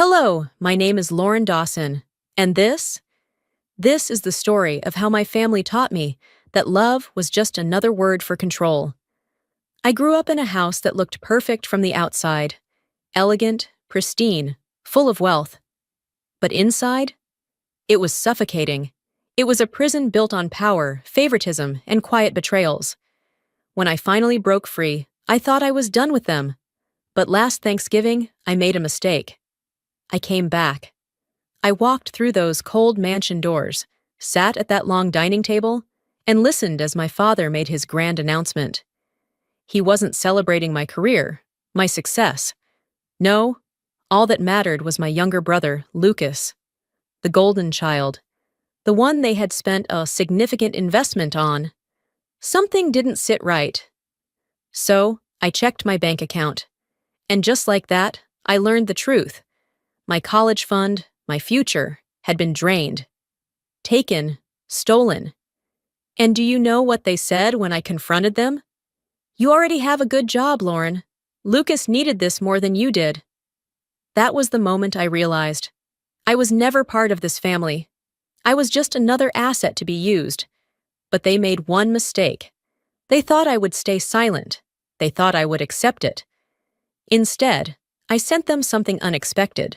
Hello, my name is Lauren Dawson, and this is the story of how my family taught me that love was just another word for control. I grew up in a house that looked perfect from the outside, elegant, pristine, full of wealth. But inside, it was suffocating. It was a prison built on power, favoritism, and quiet betrayals. When I finally broke free, I thought I was done with them. But last Thanksgiving, I made a mistake. I came back. I walked through those cold mansion doors, sat at that long dining table, and listened as my father made his grand announcement. He wasn't celebrating my career, my success. No, all that mattered was my younger brother, Lucas, the golden child, the one they had spent a significant investment on. Something didn't sit right. So, I checked my bank account. And just like that, I learned the truth. My college fund, my future, had been drained. Taken, stolen. And do you know what they said when I confronted them? "You already have a good job, Lauren. Lucas needed this more than you did." That was the moment I realized. I was never part of this family. I was just another asset to be used. But they made one mistake. They thought I would stay silent. They thought I would accept it. Instead, I sent them something unexpected.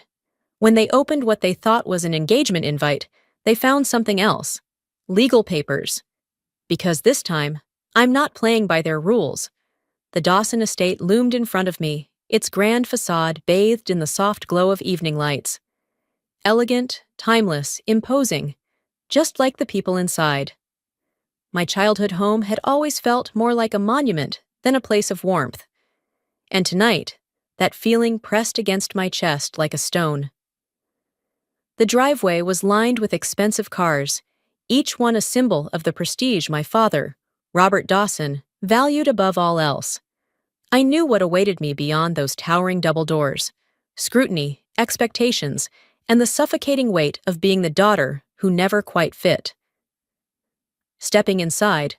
When they opened what they thought was an engagement invite, they found something else. Legal papers. Because this time, I'm not playing by their rules. The Dawson estate loomed in front of me, its grand facade bathed in the soft glow of evening lights. Elegant, timeless, imposing, just like the people inside. My childhood home had always felt more like a monument than a place of warmth. And tonight, that feeling pressed against my chest like a stone. The driveway was lined with expensive cars, each one a symbol of the prestige my father, Robert Dawson, valued above all else. I knew what awaited me beyond those towering double doors: scrutiny, expectations, and the suffocating weight of being the daughter who never quite fit. Stepping inside,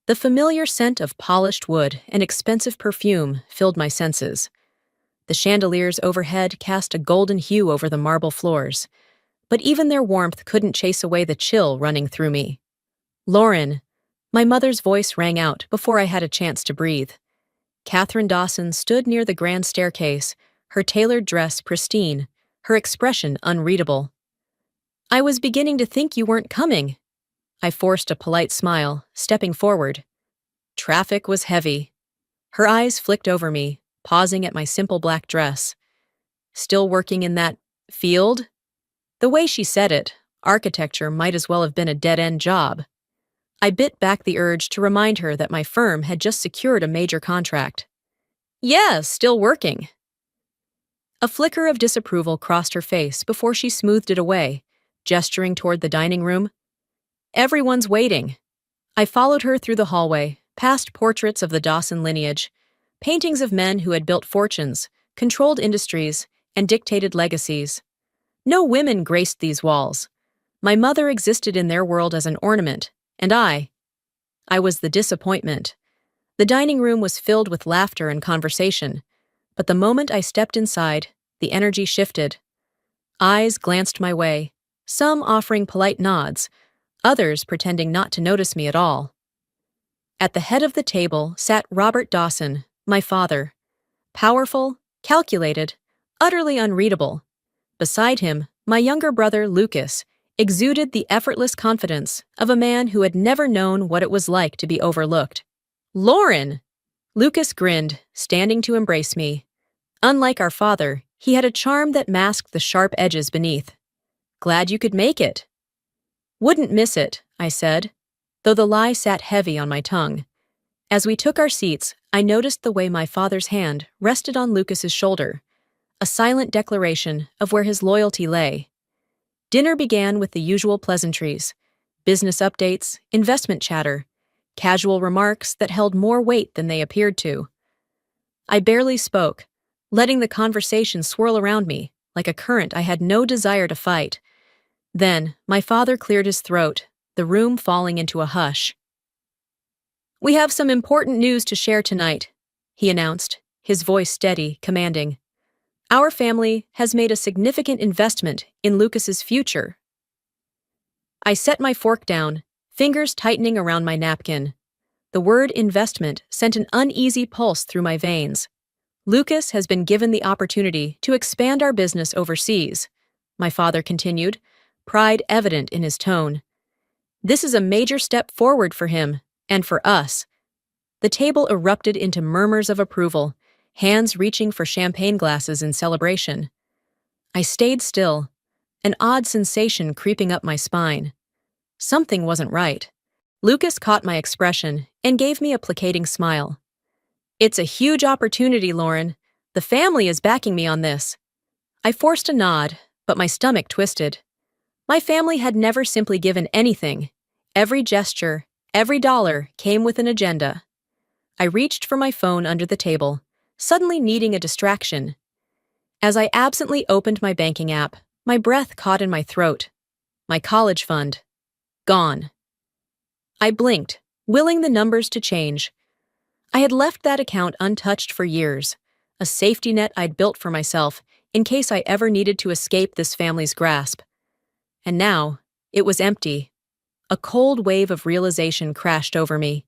the familiar scent of polished wood and expensive perfume filled my senses. The chandeliers overhead cast a golden hue over the marble floors, but even their warmth couldn't chase away the chill running through me. "Lauren," my mother's voice rang out before I had a chance to breathe. Catherine Dawson stood near the grand staircase, her tailored dress pristine, her expression unreadable. "I was beginning to think you weren't coming." I forced a polite smile, stepping forward. Traffic was heavy. Her eyes flicked over me, pausing at my simple black dress. "Still working in that field?" The way she said it, architecture might as well have been a dead-end job. I bit back the urge to remind her that my firm had just secured a major contract. "Yeah, still working." A flicker of disapproval crossed her face before she smoothed it away, gesturing toward the dining room. "Everyone's waiting." I followed her through the hallway, past portraits of the Dawson lineage, paintings of men who had built fortunes, controlled industries, and dictated legacies. No women graced these walls. My mother existed in their world as an ornament, and I was the disappointment. The dining room was filled with laughter and conversation, but the moment I stepped inside, the energy shifted. Eyes glanced my way, some offering polite nods, others pretending not to notice me at all. At the head of the table sat Robert Dawson, my father. Powerful, calculated, utterly unreadable. Beside him, my younger brother, Lucas, exuded the effortless confidence of a man who had never known what it was like to be overlooked. "Lauren!" Lucas grinned, standing to embrace me. Unlike our father, he had a charm that masked the sharp edges beneath. "Glad you could make it." "Wouldn't miss it," I said, though the lie sat heavy on my tongue. As we took our seats, I noticed the way my father's hand rested on Lucas's shoulder, a silent declaration of where his loyalty lay. Dinner began with the usual pleasantries: business updates, investment chatter, casual remarks that held more weight than they appeared to. I barely spoke, letting the conversation swirl around me like a current I had no desire to fight. Then, my father cleared his throat, the room falling into a hush. "We have some important news to share tonight," he announced, his voice steady, commanding. Our family has made a significant investment in Lucas's future. I set my fork down, fingers tightening around my napkin. The word investment sent an uneasy pulse through my veins. Lucas has been given the opportunity to expand our business overseas, my father continued, pride evident in his tone. This is a major step forward for him, and for us. The table erupted into murmurs of approval, hands reaching for champagne glasses in celebration. I stayed still, an odd sensation creeping up my spine. Something wasn't right. Lucas caught my expression and gave me a placating smile. It's a huge opportunity, Lauren. The family is backing me on this. I forced a nod, but my stomach twisted. My family had never simply given anything. Every gesture, every dollar came with an agenda. I reached for my phone under the table, suddenly needing a distraction. As I absently opened my banking app, my breath caught in my throat. My college fund. Gone. I blinked, willing the numbers to change. I had left that account untouched for years, a safety net I'd built for myself in case I ever needed to escape this family's grasp. And now, it was empty. A cold wave of realization crashed over me.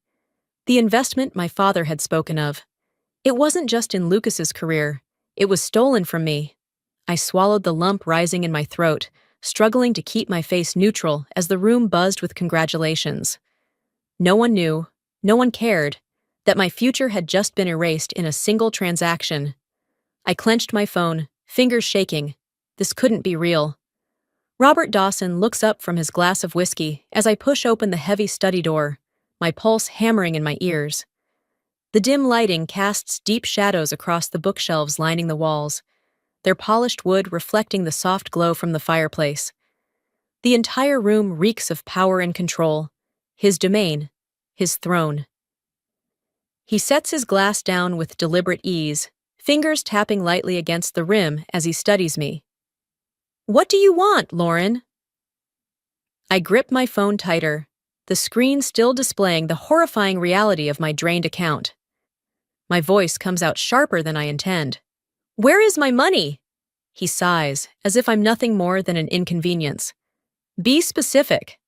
The investment my father had spoken of. It wasn't just in Lucas's career. It was stolen from me. I swallowed the lump rising in my throat, struggling to keep my face neutral as the room buzzed with congratulations. No one knew, no one cared, that my future had just been erased in a single transaction. I clenched my phone, fingers shaking. This couldn't be real. Robert Dawson looks up from his glass of whiskey as I push open the heavy study door, my pulse hammering in my ears. The dim lighting casts deep shadows across the bookshelves lining the walls, their polished wood reflecting the soft glow from the fireplace. The entire room reeks of power and control, his domain, his throne. He sets his glass down with deliberate ease, fingers tapping lightly against the rim as he studies me. What do you want, Lauren? I grip my phone tighter, the screen still displaying the horrifying reality of my drained account. My voice comes out sharper than I intend. Where is my money? He sighs, as if I'm nothing more than an inconvenience. Be specific.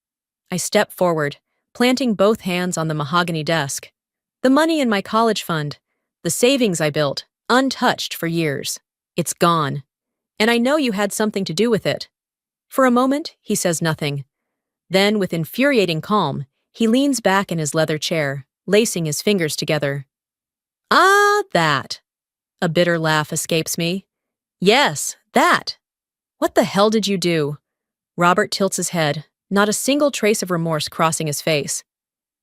I step forward, planting both hands on the mahogany desk. The money in my college fund, the savings I built, untouched for years. It's gone. And I know you had something to do with it. For a moment, he says nothing. Then, with infuriating calm, he leans back in his leather chair, lacing his fingers together. Ah, that. A bitter laugh escapes me. Yes, that. What the hell did you do? Robert tilts his head, not a single trace of remorse crossing his face.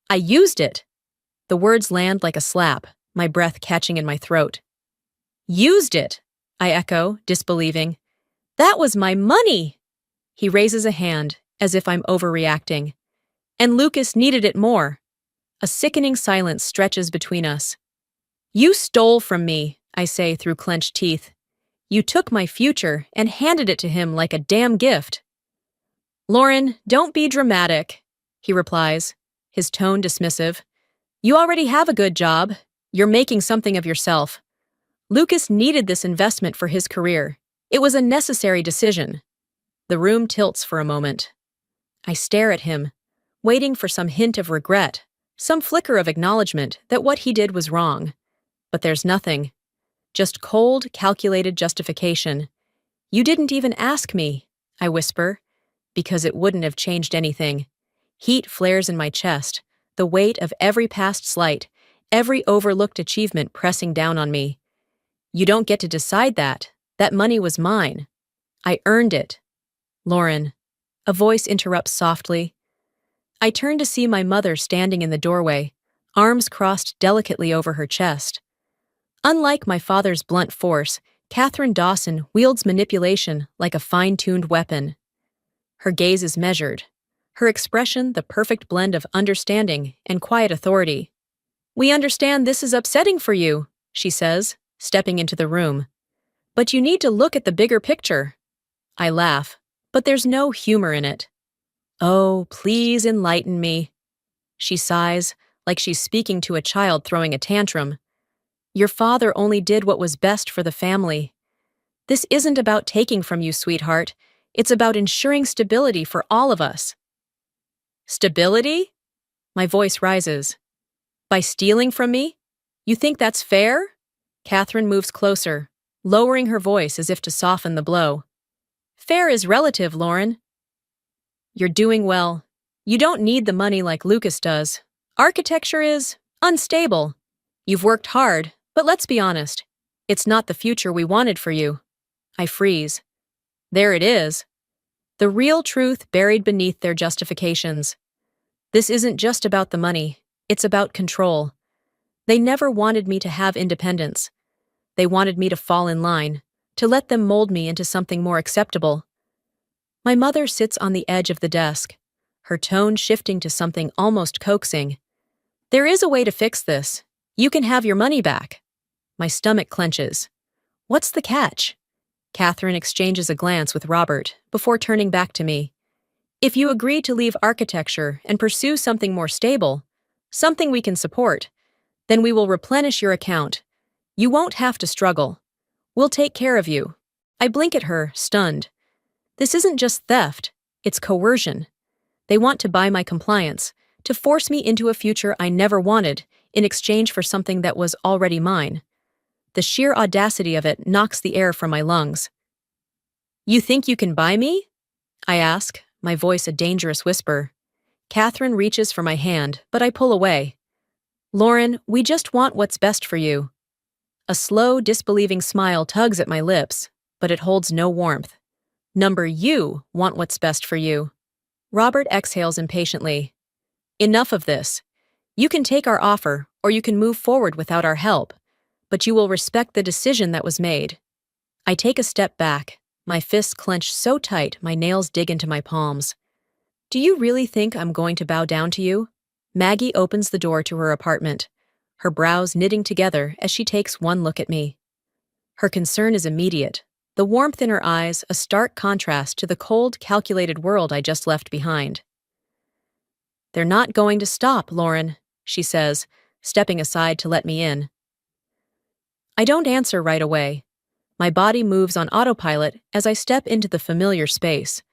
I used it. The words land like a slap, my breath catching in my throat. Used it, I echo, disbelieving. That was my money! He raises a hand, as if I'm overreacting. And Lucas needed it more. A sickening silence stretches between us. You stole from me, I say through clenched teeth. You took my future and handed it to him like a damn gift. Lauren, don't be dramatic, he replies, his tone dismissive. You already have a good job. You're making something of yourself. Lucas needed this investment for his career. It was a necessary decision. The room tilts for a moment. I stare at him, waiting for some hint of regret, some flicker of acknowledgement that what he did was wrong. But there's nothing. Just cold, calculated justification. You didn't even ask me, I whisper, because it wouldn't have changed anything. Heat flares in my chest, the weight of every past slight, every overlooked achievement pressing down on me. You don't get to decide that. That money was mine. I earned it. Lauren. A voice interrupts softly. I turn to see my mother standing in the doorway, arms crossed delicately over her chest. Unlike my father's blunt force, Catherine Dawson wields manipulation like a fine-tuned weapon. Her gaze is measured, her expression the perfect blend of understanding and quiet authority. We understand this is upsetting for you, she says, stepping into the room. But you need to look at the bigger picture. I laugh, but there's no humor in it. Oh, please enlighten me. She sighs, like she's speaking to a child throwing a tantrum. Your father only did what was best for the family. This isn't about taking from you, sweetheart. It's about ensuring stability for all of us. Stability? My voice rises. By stealing from me? You think that's fair? Catherine moves closer, lowering her voice as if to soften the blow. Fair is relative, Lauren. You're doing well. You don't need the money like Lucas does. Architecture is unstable. You've worked hard, but let's be honest. It's not the future we wanted for you. I freeze. There it is. The real truth buried beneath their justifications. This isn't just about the money. It's about control. They never wanted me to have independence. They wanted me to fall in line, to let them mold me into something more acceptable. My mother sits on the edge of the desk, her tone shifting to something almost coaxing. There is a way to fix this. You can have your money back. My stomach clenches. What's the catch? Catherine exchanges a glance with Robert before turning back to me. If you agree to leave architecture and pursue something more stable, something we can support, then we will replenish your account. You won't have to struggle. We'll take care of you. I blink at her, stunned. This isn't just theft, it's coercion. They want to buy my compliance, to force me into a future I never wanted in exchange for something that was already mine. The sheer audacity of it knocks the air from my lungs. You think you can buy me? I ask, my voice a dangerous whisper. Catherine reaches for my hand, but I pull away. Lauren, we just want what's best for you. A slow, disbelieving smile tugs at my lips, but it holds no warmth. Number you want what's best for you. Robert exhales impatiently. Enough of this. You can take our offer, or you can move forward without our help, but you will respect the decision that was made. I take a step back, my fists clench so tight my nails dig into my palms. Do you really think I'm going to bow down to you? Maggie opens the door to her apartment, her brows knitting together as she takes one look at me. Her concern is immediate, the warmth in her eyes a stark contrast to the cold, calculated world I just left behind. They're not going to stop, Lauren, she says, stepping aside to let me in. I don't answer right away. My body moves on autopilot as I step into the familiar space,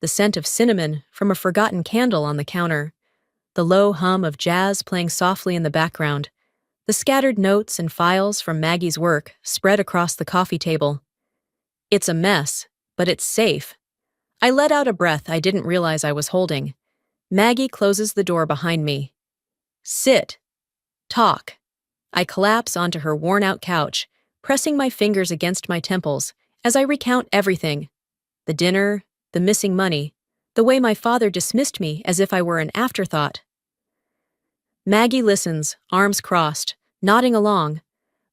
the scent of cinnamon from a forgotten candle on the counter, the low hum of jazz playing softly in the background, the scattered notes and files from Maggie's work spread across the coffee table. It's a mess, but it's safe. I let out a breath I didn't realize I was holding. Maggie closes the door behind me. Sit. Talk. I collapse onto her worn-out couch, pressing my fingers against my temples as I recount everything. The dinner, the missing money, the way my father dismissed me as if I were an afterthought. Maggie listens, arms crossed, nodding along,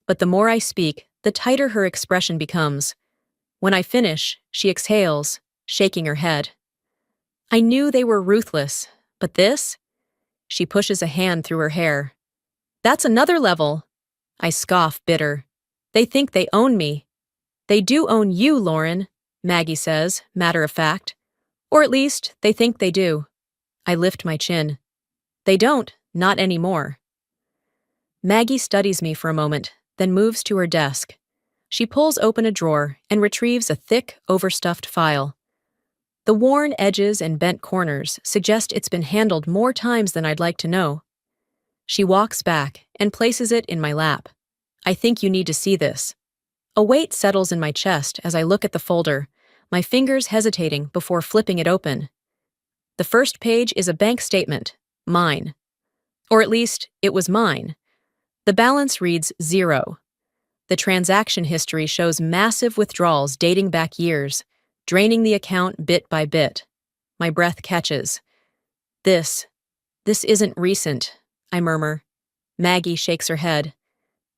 but the more I speak, the tighter her expression becomes. When I finish, she exhales, shaking her head. I knew they were ruthless, but this? She pushes a hand through her hair. That's another level. I scoff, bitter. They think they own me. They do own you, Lauren, Maggie says, matter of fact. Or at least, they think they do. I lift my chin. They don't, not anymore. Maggie studies me for a moment, then moves to her desk. She pulls open a drawer and retrieves a thick, overstuffed file. The worn edges and bent corners suggest it's been handled more times than I'd like to know. She walks back and places it in my lap. I think you need to see this. A weight settles in my chest as I look at the folder, my fingers hesitating before flipping it open. The first page is a bank statement, mine. Or at least, it was mine. The balance reads 0. The transaction history shows massive withdrawals dating back years, draining the account bit by bit. My breath catches. This isn't recent, I murmur. Maggie shakes her head.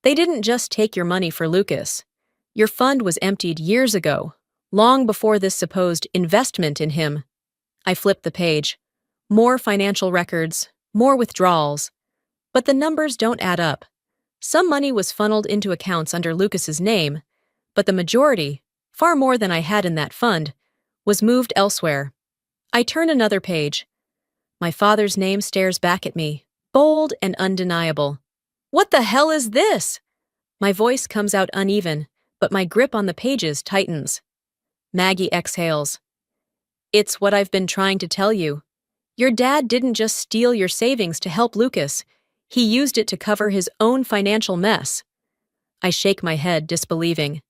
They didn't just take your money for Lucas. Your fund was emptied years ago, long before this supposed investment in him. I flip the page. More financial records, more withdrawals. But the numbers don't add up. Some money was funneled into accounts under Lucas's name, but the majority, far more than I had in that fund, was moved elsewhere. I turn another page. My father's name stares back at me, bold and undeniable. What the hell is this? My voice comes out uneven, but my grip on the pages tightens. Maggie exhales. It's what I've been trying to tell you. Your dad didn't just steal your savings to help Lucas. He used it to cover his own financial mess. I shake my head, disbelieving.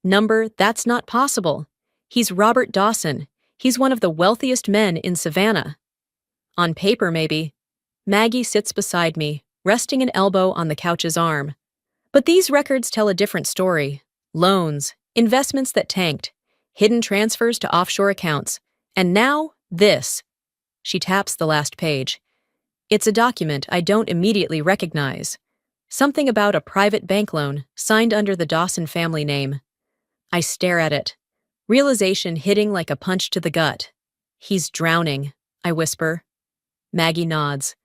That's not possible. He's Robert Dawson. He's one of the wealthiest men in Savannah. On paper, maybe. Maggie sits beside me, resting an elbow on the couch's arm. But these records tell a different story. Loans, investments that tanked, hidden transfers to offshore accounts, and now, this. She taps the last page. It's a document I don't immediately recognize. Something about a private bank loan signed under the Dawson family name. I stare at it, realization hitting like a punch to the gut. He's drowning, I whisper. Maggie nods.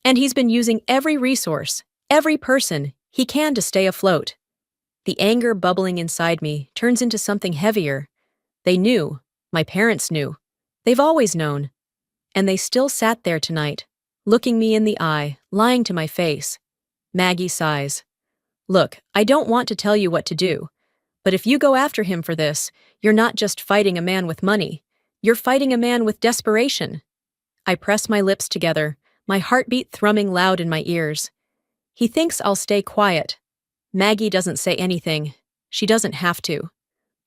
And he's been using every resource, every person he can to stay afloat. The anger bubbling inside me turns into something heavier. They knew. My parents knew. They've always known. And they still sat there tonight, looking me in the eye, lying to my face. Maggie sighs. Look, I don't want to tell you what to do, but if you go after him for this, you're not just fighting a man with money. You're fighting a man with desperation. I press my lips together, my heartbeat thrumming loud in my ears. He thinks I'll stay quiet. Maggie doesn't say anything. She doesn't have to.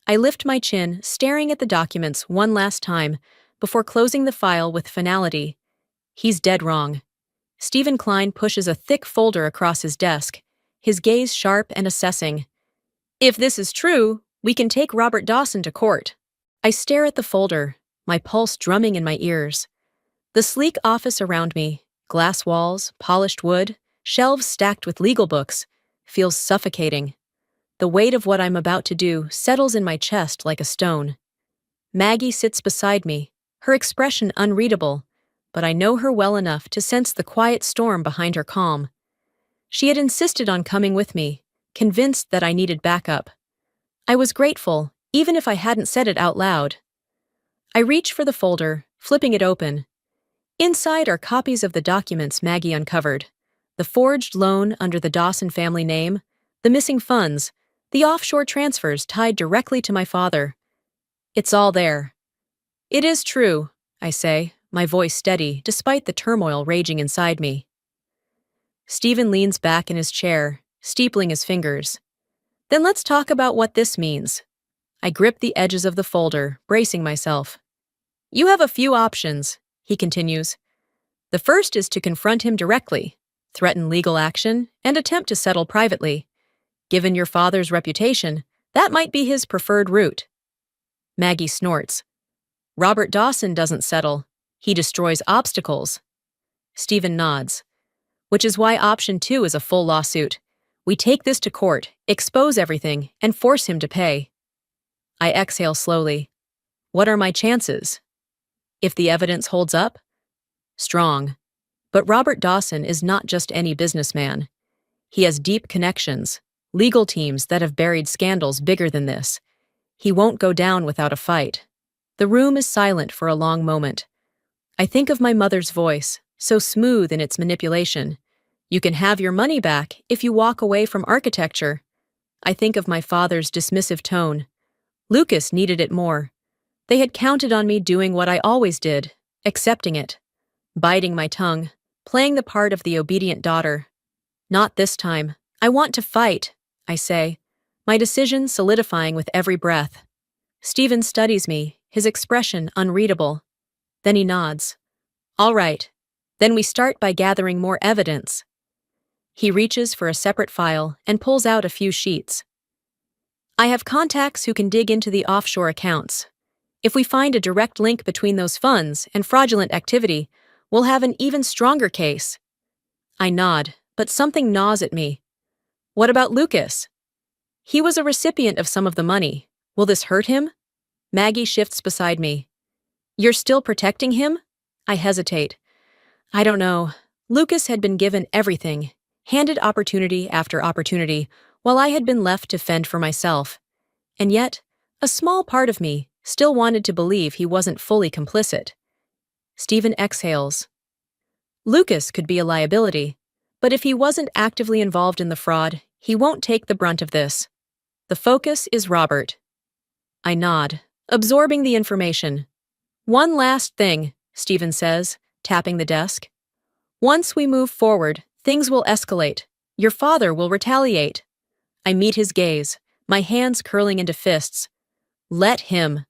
I lift my chin, staring at the documents one last time, before closing the file with finality. He's dead wrong. Stephen Klein pushes a thick folder across his desk, his gaze sharp and assessing. If this is true, we can take Robert Dawson to court. I stare at the folder, my pulse drumming in my ears. The sleek office around me, glass walls, polished wood, shelves stacked with legal books, feels suffocating. The weight of what I'm about to do settles in my chest like a stone. Maggie sits beside me, her expression unreadable, but I know her well enough to sense the quiet storm behind her calm. She had insisted on coming with me, convinced that I needed backup. I was grateful, even if I hadn't said it out loud. I reach for the folder, flipping it open. Inside are copies of the documents Maggie uncovered. The forged loan under the Dawson family name, the missing funds, the offshore transfers tied directly to my father. It's all there. It is true, I say, my voice steady despite the turmoil raging inside me. Stephen leans back in his chair, steepling his fingers. Then let's talk about what this means. I grip the edges of the folder, bracing myself. You have a few options, he continues. The first is to confront him directly, threaten legal action, and attempt to settle privately. Given your father's reputation, that might be his preferred route. Maggie snorts. Robert Dawson doesn't settle. He destroys obstacles. Stephen nods. Which is why option 2 is a full lawsuit. We take this to court, expose everything, and force him to pay. I exhale slowly. What are my chances? If the evidence holds up? Strong. But Robert Dawson is not just any businessman. He has deep connections, legal teams that have buried scandals bigger than this. He won't go down without a fight. The room is silent for a long moment. I think of my mother's voice, so smooth in its manipulation. You can have your money back if you walk away from architecture. I think of my father's dismissive tone. Lucas needed it more. They had counted on me doing what I always did, accepting it, biting my tongue, playing the part of the obedient daughter. Not this time. I want to fight, I say, my decision solidifying with every breath. Stephen studies me, his expression unreadable. Then he nods. All right. Then we start by gathering more evidence. He reaches for a separate file and pulls out a few sheets. I have contacts who can dig into the offshore accounts. If we find a direct link between those funds and fraudulent activity, we'll have an even stronger case. I nod, but something gnaws at me. What about Lucas? He was a recipient of some of the money. Will this hurt him? Maggie shifts beside me. You're still protecting him? I hesitate. I don't know. Lucas had been given everything, handed opportunity after opportunity, while I had been left to fend for myself. And yet, a small part of me still wanted to believe he wasn't fully complicit. Stephen exhales. Lucas could be a liability, but if he wasn't actively involved in the fraud, he won't take the brunt of this. The focus is Robert. I nod, absorbing the information. One last thing, Stephen says, tapping the desk. Once we move forward, things will escalate. Your father will retaliate. I meet his gaze, my hands curling into fists. Let him.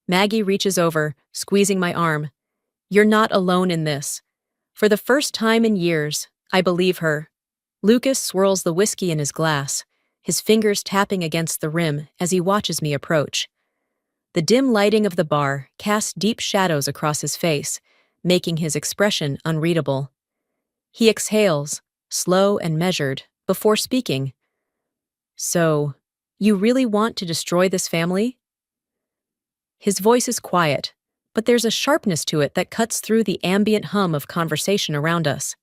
Maggie reaches over, squeezing my arm. You're not alone in this. For the first time in years, I believe her. Lucas swirls the whiskey in his glass, his fingers tapping against the rim as he watches me approach. The dim lighting of the bar casts deep shadows across his face, making his expression unreadable. He exhales, slow and measured, before speaking. So, you really want to destroy this family? His voice is quiet, but there's a sharpness to it that cuts through the ambient hum of conversation around us.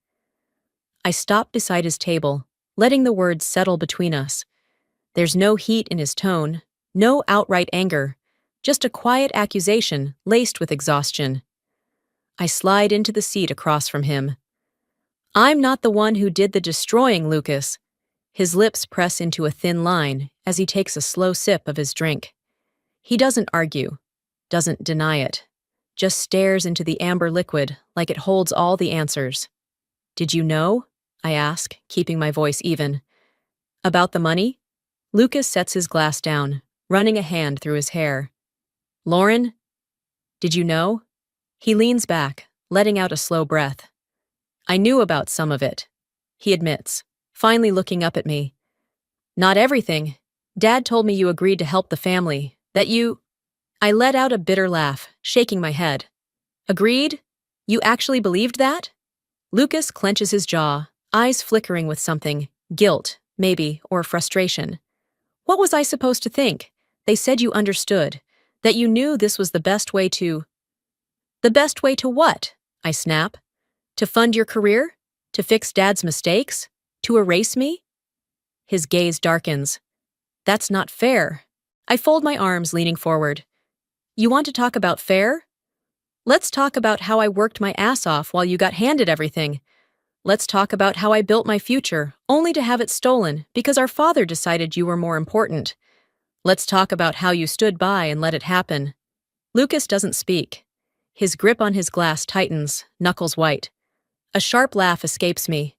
I stop beside his table, letting the words settle between us. There's no heat in his tone, no outright anger, just a quiet accusation laced with exhaustion. I slide into the seat across from him. I'm not the one who did the destroying, Lucas. His lips press into a thin line as he takes a slow sip of his drink. He doesn't argue, doesn't deny it, just stares into the amber liquid like it holds all the answers. Did you know? I ask, keeping my voice even. About the money? Lucas sets his glass down, running a hand through his hair. Lauren? Did you know? He leans back, letting out a slow breath. I knew about some of it, he admits, finally looking up at me. Not everything. Dad told me you agreed to help the family, that you... I let out a bitter laugh, shaking my head. Agreed? You actually believed that? Lucas clenches his jaw, eyes flickering with something, guilt, maybe, or frustration. What was I supposed to think? They said you understood, that you knew this was the best way to... The best way to what? I snap. To fund your career? To fix Dad's mistakes? To erase me? His gaze darkens. That's not fair. I fold my arms, leaning forward. You want to talk about fair? Let's talk about how I worked my ass off while you got handed everything. Let's talk about how I built my future, only to have it stolen because our father decided you were more important. Let's talk about how you stood by and let it happen. Lucas doesn't speak. His grip on his glass tightens, knuckles white. A sharp laugh escapes me.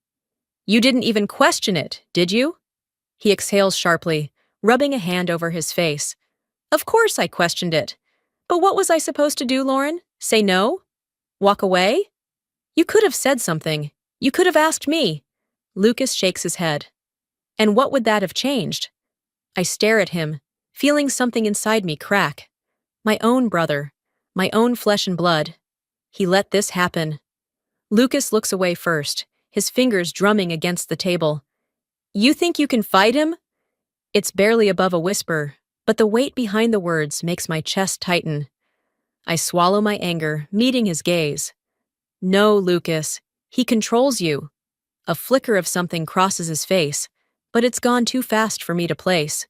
You didn't even question it, did you? He exhales sharply, rubbing a hand over his face. Of course I questioned it. But what was I supposed to do, Lauren? Say no? Walk away? You could have said something. You could have asked me. Lucas shakes his head. And what would that have changed? I stare at him, feeling something inside me crack. My own brother. My own flesh and blood. He let this happen. Lucas looks away first, his fingers drumming against the table. You think you can fight him? It's barely above a whisper, but the weight behind the words makes my chest tighten. I swallow my anger, meeting his gaze. No, Lucas. He controls you. A flicker of something crosses his face, but it's gone too fast for me to place.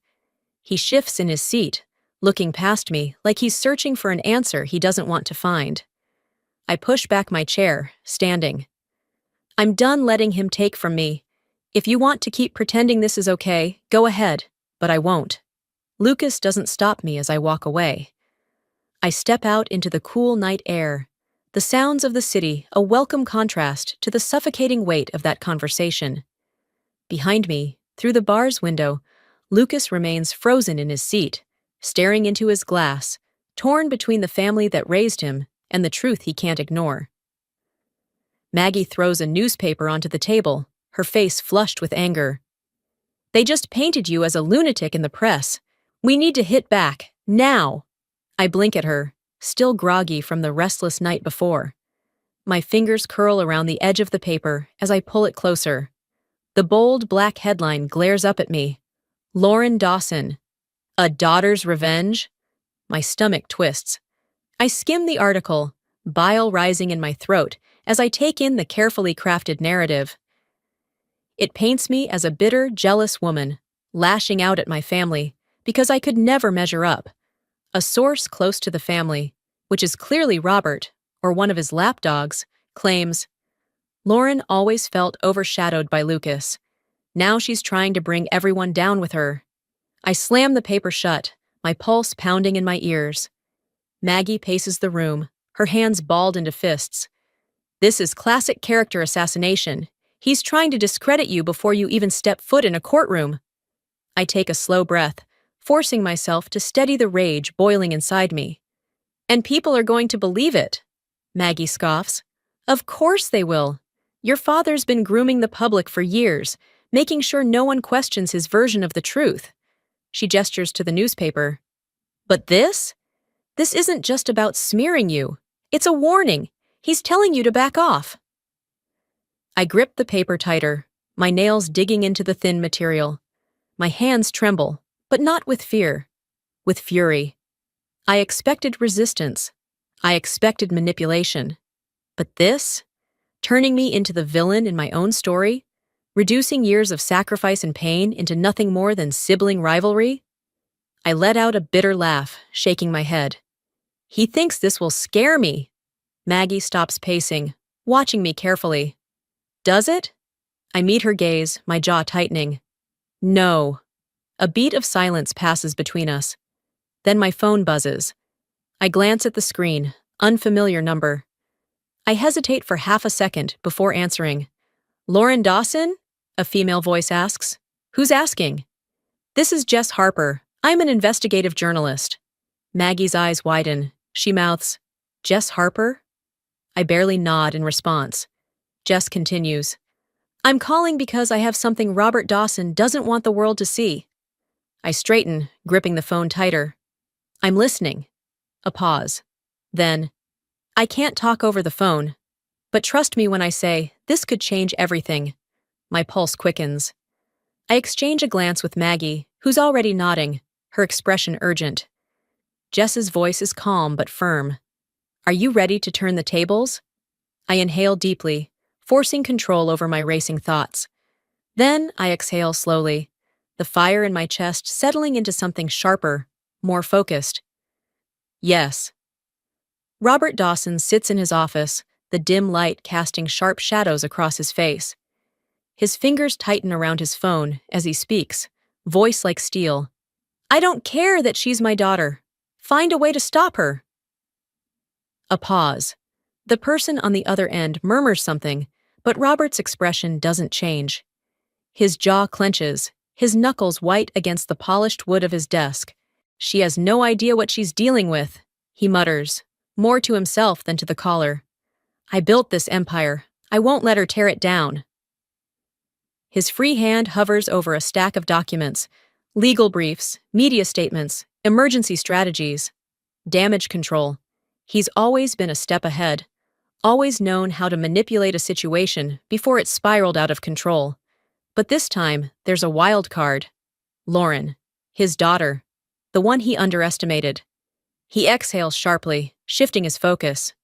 He shifts in his seat, looking past me like he's searching for an answer he doesn't want to find. I push back my chair, standing. I'm done letting him take from me. If you want to keep pretending this is okay, go ahead, but I won't. Lucas doesn't stop me as I walk away. I step out into the cool night air, the sounds of the city a welcome contrast to the suffocating weight of that conversation. Behind me, through the bar's window, Lucas remains frozen in his seat, staring into his glass, torn between the family that raised him and the truth he can't ignore. Maggie throws a newspaper onto the table, her face flushed with anger. They just painted you as a lunatic in the press. We need to hit back, now. I blink at her, still groggy from the restless night before. My fingers curl around the edge of the paper as I pull it closer. The bold black headline glares up at me. Lauren Dawson. A daughter's revenge? My stomach twists. I skim the article, bile rising in my throat as I take in the carefully crafted narrative. It paints me as a bitter, jealous woman, lashing out at my family because I could never measure up. A source close to the family, which is clearly Robert, or one of his lapdogs, claims, Lauren always felt overshadowed by Lucas. Now she's trying to bring everyone down with her. I slam the paper shut, my pulse pounding in my ears. Maggie paces the room, her hands balled into fists. This is classic character assassination. He's trying to discredit you before you even step foot in a courtroom. I take a slow breath, forcing myself to steady the rage boiling inside me. And people are going to believe it, Maggie scoffs. Of course they will. Your father's been grooming the public for years, making sure no one questions his version of the truth. She gestures to the newspaper. But this? This isn't just about smearing you. It's a warning. He's telling you to back off. I grip the paper tighter, my nails digging into the thin material. My hands tremble, but not with fear, with fury. I expected resistance. I expected manipulation. But this? Turning me into the villain in my own story? Reducing years of sacrifice and pain into nothing more than sibling rivalry? I let out a bitter laugh, shaking my head. He thinks this will scare me. Maggie stops pacing, watching me carefully. Does it? I meet her gaze, my jaw tightening. No. A beat of silence passes between us. Then my phone buzzes. I glance at the screen, unfamiliar number. I hesitate for half a second before answering. Lauren Dawson? A female voice asks. Who's asking? This is Jess Harper. I'm an investigative journalist. Maggie's eyes widen. She mouths, Jess Harper? I barely nod in response. Jess continues. I'm calling because I have something Robert Dawson doesn't want the world to see. I straighten, gripping the phone tighter. I'm listening. A pause. Then, I can't talk over the phone. But trust me when I say, this could change everything. My pulse quickens. I exchange a glance with Maggie, who's already nodding, her expression urgent. Jess's voice is calm but firm. Are you ready to turn the tables? I inhale deeply, forcing control over my racing thoughts. Then I exhale slowly, the fire in my chest settling into something sharper, more focused. Yes. Robert Dawson sits in his office, the dim light casting sharp shadows across his face. His fingers tighten around his phone as he speaks, voice like steel. I don't care that she's my daughter. Find a way to stop her. A pause. The person on the other end murmurs something, but Robert's expression doesn't change. His jaw clenches, his knuckles white against the polished wood of his desk. She has no idea what she's dealing with, he mutters, more to himself than to the caller. I built this empire. I won't let her tear it down. His free hand hovers over a stack of documents, legal briefs, media statements, emergency strategies, damage control. He's always been a step ahead, always known how to manipulate a situation before it spiraled out of control. But this time, there's a wild card. Lauren, his daughter, the one he underestimated. He exhales sharply, shifting his focus.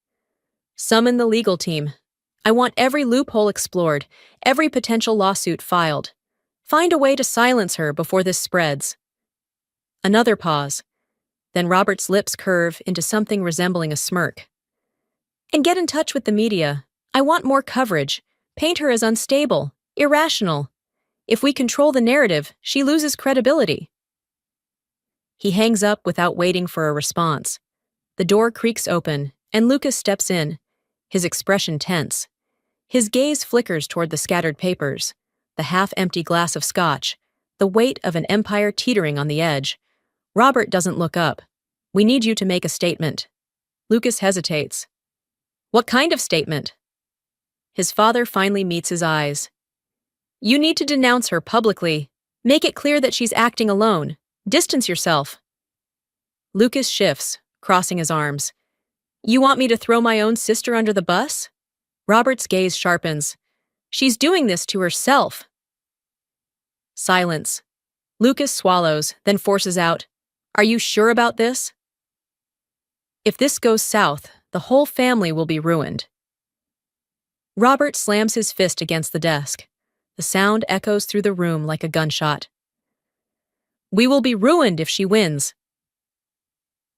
Summon the legal team. I want every loophole explored, every potential lawsuit filed. Find a way to silence her before this spreads. Another pause. Then Robert's lips curve into something resembling a smirk. And get in touch with the media. I want more coverage. Paint her as unstable, irrational. If we control the narrative, she loses credibility. He hangs up without waiting for a response. The door creaks open, and Lucas steps in, his expression tense. His gaze flickers toward the scattered papers, the half-empty glass of scotch, the weight of an empire teetering on the edge. Robert doesn't look up. We need you to make a statement. Lucas hesitates. What kind of statement? His father finally meets his eyes. You need to denounce her publicly. Make it clear that she's acting alone. Distance yourself. Lucas shifts, crossing his arms. You want me to throw my own sister under the bus? Robert's gaze sharpens. She's doing this to herself. Silence. Lucas swallows, then forces out. Are you sure about this? If this goes south, the whole family will be ruined. Robert slams his fist against the desk. The sound echoes through the room like a gunshot. We will be ruined if she wins.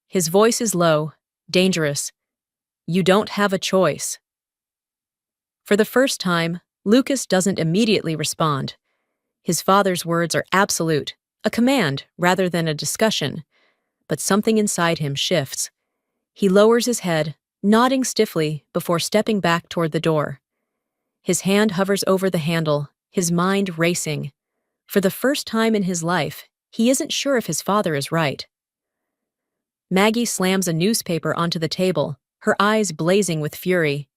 His voice is low, dangerous. You don't have a choice. For the first time, Lucas doesn't immediately respond. His father's words are absolute, a command rather than a discussion, but something inside him shifts. He lowers his head, nodding stiffly before stepping back toward the door. His hand hovers over the handle, his mind racing. For the first time in his life, he isn't sure if his father is right. Maggie slams a newspaper onto the table, her eyes blazing with fury.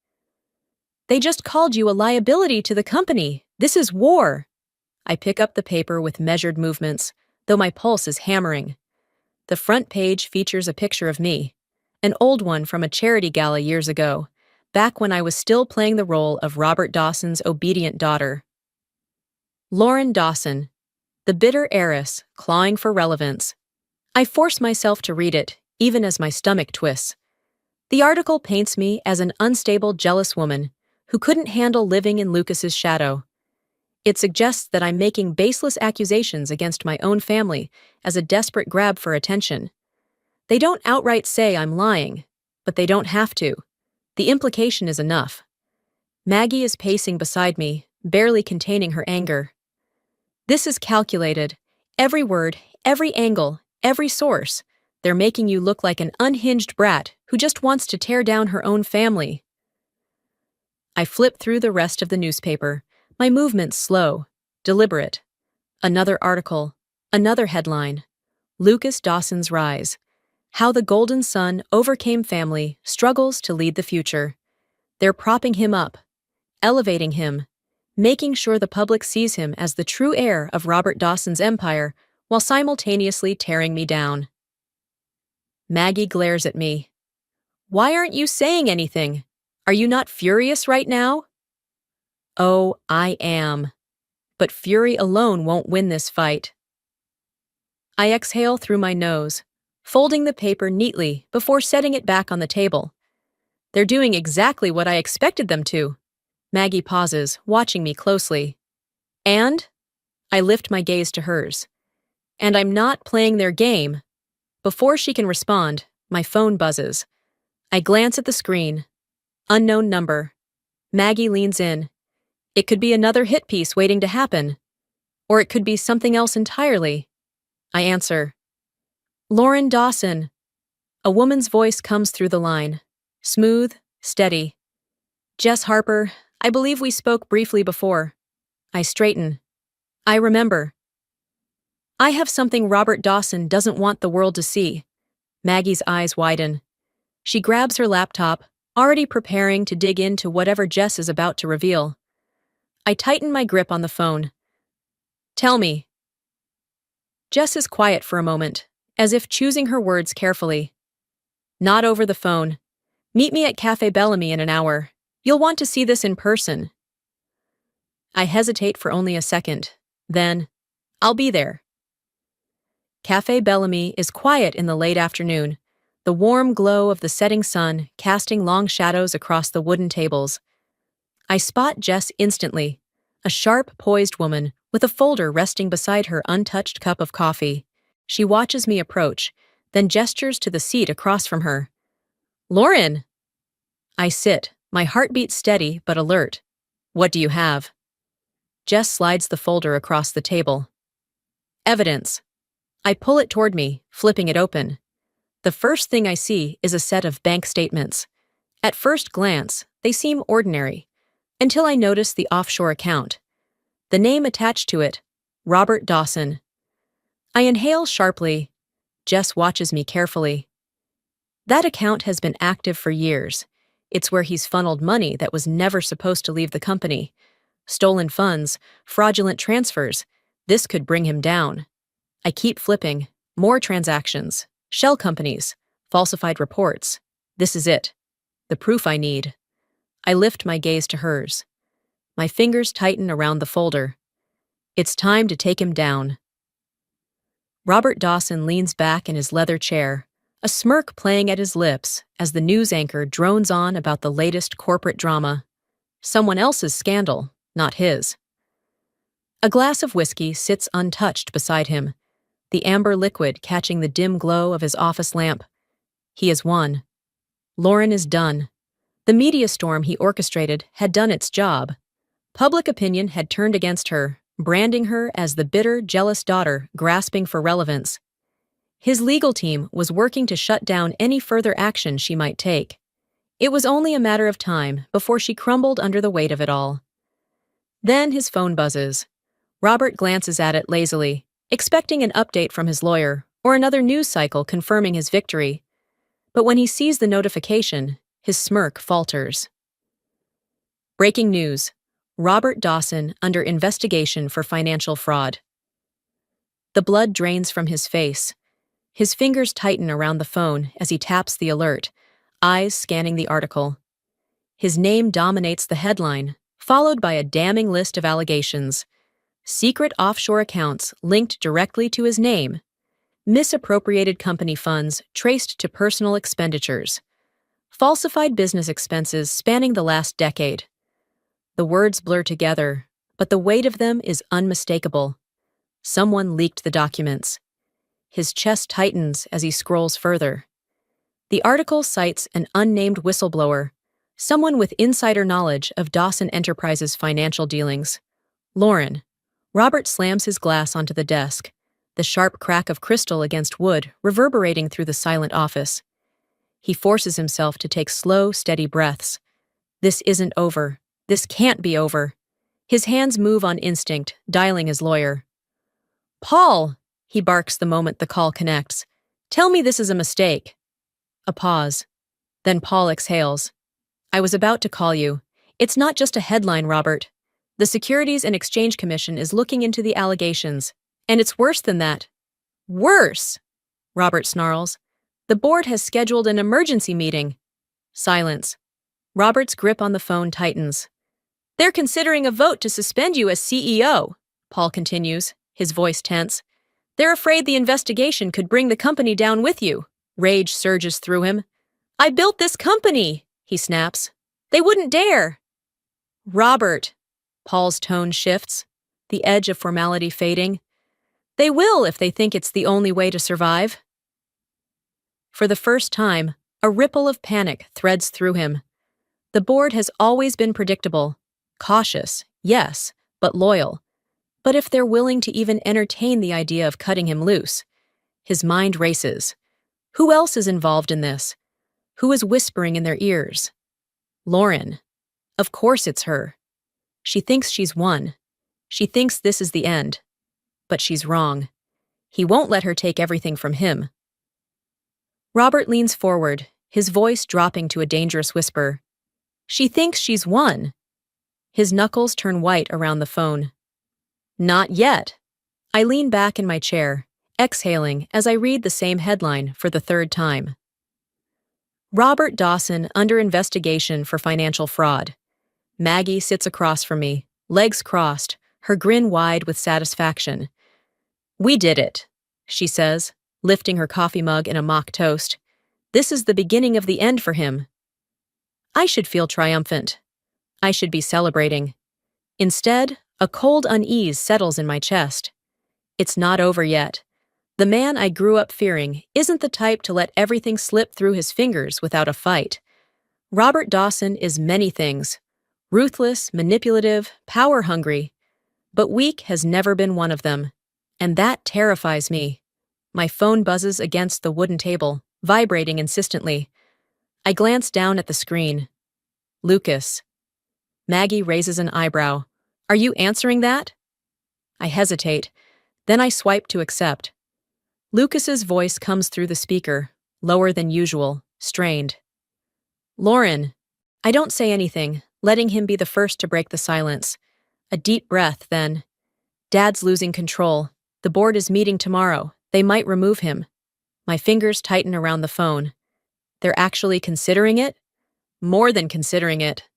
"They just called you a liability to the company. This is war." I pick up the paper with measured movements, though my pulse is hammering. The front page features a picture of me, an old one from a charity gala years ago, back when I was still playing the role of Robert Dawson's obedient daughter. Lauren Dawson, the bitter heiress, clawing for relevance. I force myself to read it, even as my stomach twists. The article paints me as an unstable, jealous woman who couldn't handle living in Lucas's shadow. It suggests that I'm making baseless accusations against my own family as a desperate grab for attention. They don't outright say I'm lying, but they don't have to. The implication is enough. Maggie is pacing beside me, barely containing her anger. "This is calculated. Every word, every angle, every source. They're making you look like an unhinged brat who just wants to tear down her own family." I flip through the rest of the newspaper, my movements slow, deliberate. Another article, another headline. Lucas Dawson's rise. How the golden son overcame family, struggles to lead the future. They're propping him up, elevating him, making sure the public sees him as the true heir of Robert Dawson's empire, while simultaneously tearing me down. Maggie glares at me. "Why aren't you saying anything? Are you not furious right now?" Oh, I am. But fury alone won't win this fight. I exhale through my nose, folding the paper neatly before setting it back on the table. They're doing exactly what I expected them to. Maggie pauses, watching me closely. "And?" I lift my gaze to hers. "And I'm not playing their game." Before she can respond, my phone buzzes. I glance at the screen. Unknown number. Maggie leans in. It could be another hit piece waiting to happen. Or it could be something else entirely. I answer. "Lauren Dawson." A woman's voice comes through the line. Smooth, steady. "Jess Harper, I believe we spoke briefly before." I straighten. "I remember." "I have something Robert Dawson doesn't want the world to see." Maggie's eyes widen. She grabs her laptop, already preparing to dig into whatever Jess is about to reveal. I tighten my grip on the phone. "Tell me." Jess is quiet for a moment, as if choosing her words carefully. "Not over the phone. Meet me at Cafe Bellamy in an hour. You'll want to see this in person." I hesitate for only a second. Then, "I'll be there." Cafe Bellamy is quiet in the late afternoon, the warm glow of the setting sun casting long shadows across the wooden tables. I spot Jess instantly, a sharp, poised woman with a folder resting beside her untouched cup of coffee. She watches me approach, then gestures to the seat across from her. "Lauren!" I sit, my heartbeat steady but alert. "What do you have?" Jess slides the folder across the table. "Evidence." I pull it toward me, flipping it open. The first thing I see is a set of bank statements. At first glance, they seem ordinary, until I notice the offshore account. The name attached to it, Robert Dawson. I inhale sharply. Jess watches me carefully. That account has been active for years. It's where he's funneled money that was never supposed to leave the company. Stolen funds, fraudulent transfers. This could bring him down. I keep flipping. More transactions. Shell companies. Falsified reports. This is it. The proof I need. I lift my gaze to hers. My fingers tighten around the folder. It's time to take him down. Robert Dawson leans back in his leather chair, a smirk playing at his lips as the news anchor drones on about the latest corporate drama. Someone else's scandal, not his. A glass of whiskey sits untouched beside him, the amber liquid catching the dim glow of his office lamp. He has won. Lauren is done. The media storm he orchestrated had done its job. Public opinion had turned against her, branding her as the bitter, jealous daughter grasping for relevance. His legal team was working to shut down any further action she might take. It was only a matter of time before she crumbled under the weight of it all. Then his phone buzzes. Robert glances at it lazily, expecting an update from his lawyer or another news cycle confirming his victory. But when he sees the notification, his smirk falters. Breaking news. Robert Dawson under investigation for financial fraud. The blood drains from his face. His fingers tighten around the phone as he taps the alert, eyes scanning the article. His name dominates the headline, followed by a damning list of allegations. Secret offshore accounts linked directly to his name. Misappropriated company funds traced to personal expenditures. Falsified business expenses spanning the last decade. The words blur together, but the weight of them is unmistakable. Someone leaked the documents. His chest tightens as he scrolls further. The article cites an unnamed whistleblower, someone with insider knowledge of Dawson Enterprises' financial dealings. Lauren. Robert slams his glass onto the desk, the sharp crack of crystal against wood reverberating through the silent office. He forces himself to take slow, steady breaths. This isn't over. This can't be over. His hands move on instinct, dialing his lawyer. "Paul!" he barks the moment the call connects. "Tell me this is a mistake." A pause. Then Paul exhales. "I was about to call you. It's not just a headline, Robert. The Securities and Exchange Commission is looking into the allegations. And it's worse than that." "Worse!" Robert snarls. "The board has scheduled an emergency meeting." Silence. Robert's grip on the phone tightens. "They're considering a vote to suspend you as CEO," Paul continues, his voice tense. "They're afraid the investigation could bring the company down with you." Rage surges through him. "I built this company," he snaps. "They wouldn't dare." "Robert," Paul's tone shifts, the edge of formality fading. "They will if they think it's the only way to survive." For the first time, a ripple of panic threads through him. The board has always been predictable. Cautious, yes, but loyal. But if they're willing to even entertain the idea of cutting him loose, his mind races. Who else is involved in this? Who is whispering in their ears? Lauren. Of course it's her. She thinks she's won. She thinks this is the end. But she's wrong. He won't let her take everything from him. Robert leans forward, his voice dropping to a dangerous whisper. She thinks she's won. His knuckles turn white around the phone. Not yet. I lean back in my chair, exhaling as I read the same headline for the third time. Robert Dawson under investigation for financial fraud. Maggie sits across from me, legs crossed, her grin wide with satisfaction. We did it, she says, lifting her coffee mug in a mock toast. This is the beginning of the end for him. I should feel triumphant. I should be celebrating. Instead, a cold unease settles in my chest. It's not over yet. The man I grew up fearing isn't the type to let everything slip through his fingers without a fight. Robert Dawson is many things. Ruthless, manipulative, power-hungry. But weak has never been one of them. And that terrifies me. My phone buzzes against the wooden table, vibrating insistently. I glance down at the screen. Lucas. Maggie raises an eyebrow. Are you answering that? I hesitate. Then I swipe to accept. Lucas's voice comes through the speaker, lower than usual, strained. Lauren. I don't say anything, letting him be the first to break the silence. A deep breath, then. Dad's losing control. The board is meeting tomorrow. They might remove him. My fingers tighten around the phone. They're actually considering it? More than considering it.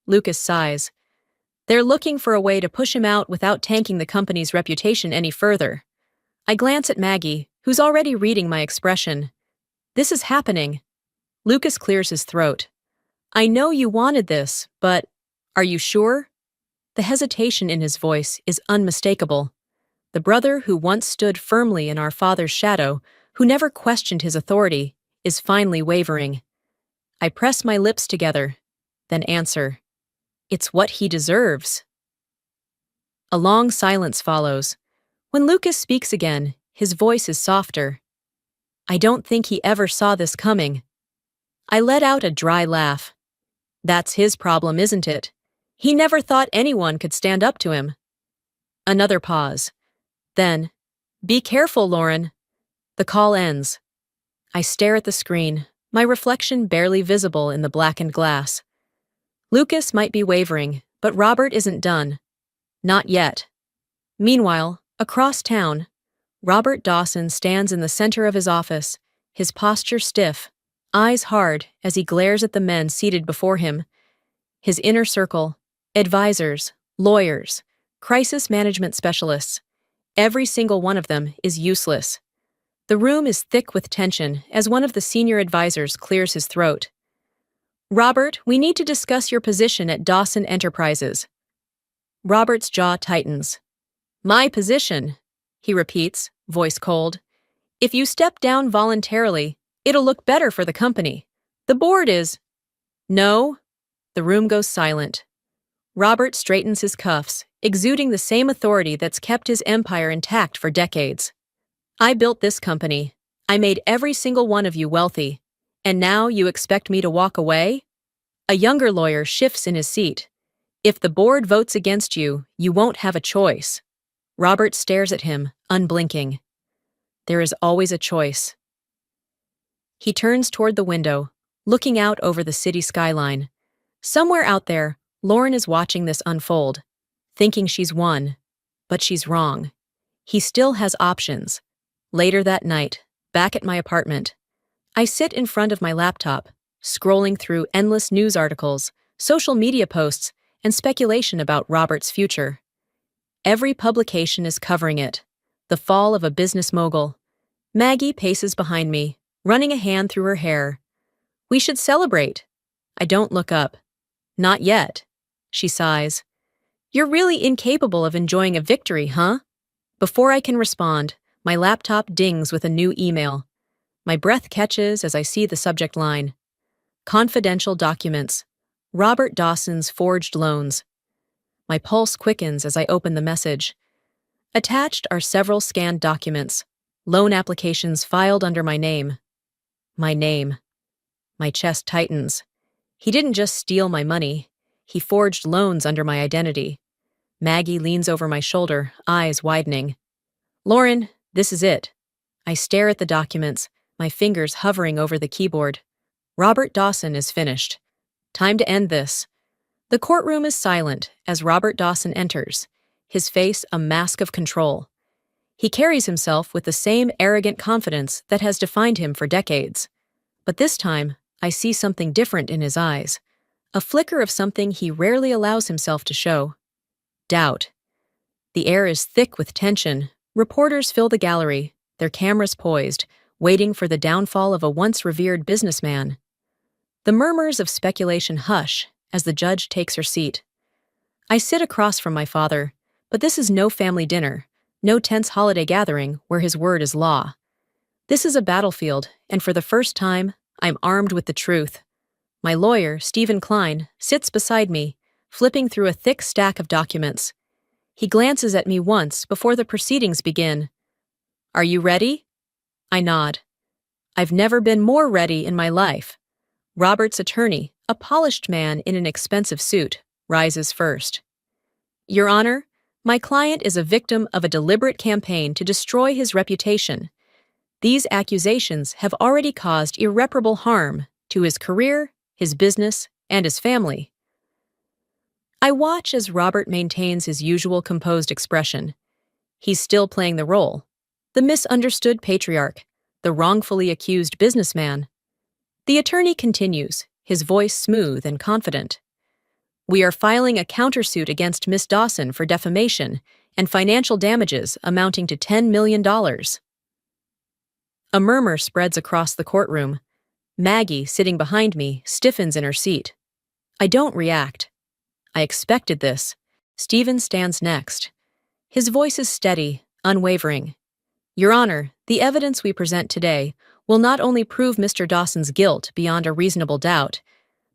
Lucas sighs. They're looking for a way to push him out without tanking the company's reputation any further. I glance at Maggie, who's already reading my expression. This is happening. Lucas clears his throat. I know you wanted this, but are you sure? The hesitation in his voice is unmistakable. The brother who once stood firmly in our father's shadow, who never questioned his authority, is finally wavering. I press my lips together, then answer. It's what he deserves. A long silence follows. When Lucas speaks again, his voice is softer. I don't think he ever saw this coming. I let out a dry laugh. That's his problem, isn't it? He never thought anyone could stand up to him. Another pause. Then, be careful, Lauren. The call ends. I stare at the screen, my reflection barely visible in the blackened glass. Lucas might be wavering, but Robert isn't done. Not yet. Meanwhile, across town, Robert Dawson stands in the center of his office, his posture stiff, eyes hard as he glares at the men seated before him. His inner circle, advisors, lawyers, crisis management specialists, every single one of them is useless. The room is thick with tension as one of the senior advisors clears his throat. Robert, we need to discuss your position at Dawson Enterprises. Robert's jaw tightens. My position, he repeats, voice cold. If you step down voluntarily, it'll look better for the company. The board is... No. The room goes silent. Robert straightens his cuffs, exuding the same authority that's kept his empire intact for decades. I built this company. I made every single one of you wealthy. And now you expect me to walk away? A younger lawyer shifts in his seat. If the board votes against you, you won't have a choice. Robert stares at him, unblinking. There is always a choice. He turns toward the window, looking out over the city skyline. Somewhere out there, Lauren is watching this unfold, thinking she's won. But she's wrong. He still has options. Later that night, back at my apartment, I sit in front of my laptop, scrolling through endless news articles, social media posts, and speculation about Robert's future. Every publication is covering it. The fall of a business mogul. Maggie paces behind me, running a hand through her hair. We should celebrate. I don't look up. Not yet. She sighs. You're really incapable of enjoying a victory, huh? Before I can respond, my laptop dings with a new email. My breath catches as I see the subject line. Confidential documents. Robert Dawson's forged loans. My pulse quickens as I open the message. Attached are several scanned documents. Loan applications filed under my name. My name. My chest tightens. He didn't just steal my money. He forged loans under my identity. Maggie leans over my shoulder, eyes widening. Lauren, this is it. I stare at the documents, my fingers hovering over the keyboard. Robert Dawson is finished. Time to end this. The courtroom is silent as Robert Dawson enters, his face a mask of control. He carries himself with the same arrogant confidence that has defined him for decades. But this time, I see something different in his eyes, a flicker of something he rarely allows himself to show. Doubt. The air is thick with tension. Reporters fill the gallery, their cameras poised, waiting for the downfall of a once revered businessman. The murmurs of speculation hush as the judge takes her seat. I sit across from my father, but this is no family dinner, no tense holiday gathering where his word is law. This is a battlefield, and for the first time, I'm armed with the truth. My lawyer, Stephen Klein, sits beside me, flipping through a thick stack of documents. He glances at me once before the proceedings begin. Are you ready? I nod. I've never been more ready in my life. Robert's attorney, a polished man in an expensive suit, rises first. Your Honor, my client is a victim of a deliberate campaign to destroy his reputation. These accusations have already caused irreparable harm to his career, his business, and his family. I watch as Robert maintains his usual composed expression. He's still playing the role, the misunderstood patriarch, the wrongfully accused businessman. The attorney continues, his voice smooth and confident. We are filing a countersuit against Miss Dawson for defamation and financial damages amounting to $10 million. A murmur spreads across the courtroom. Maggie, sitting behind me, stiffens in her seat. I don't react. I expected this. Stephen stands next. His voice is steady, unwavering. Your Honor, the evidence we present today will not only prove Mr. Dawson's guilt beyond a reasonable doubt,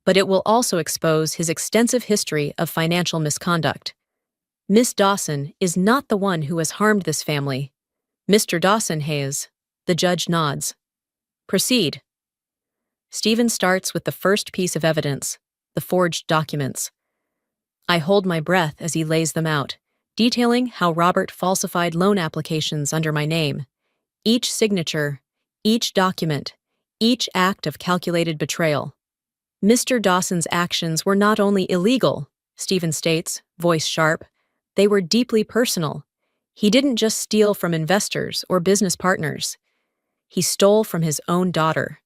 but it will also expose his extensive history of financial misconduct. Miss Dawson is not the one who has harmed this family. Mr. Dawson has. The judge nods. Proceed. Stephen starts with the first piece of evidence, the forged documents. I hold my breath as he lays them out, detailing how Robert falsified loan applications under my name. Each signature, each document, each act of calculated betrayal. Mr. Dawson's actions were not only illegal, Stephen states, voice sharp, they were deeply personal. He didn't just steal from investors or business partners. He stole from his own daughter.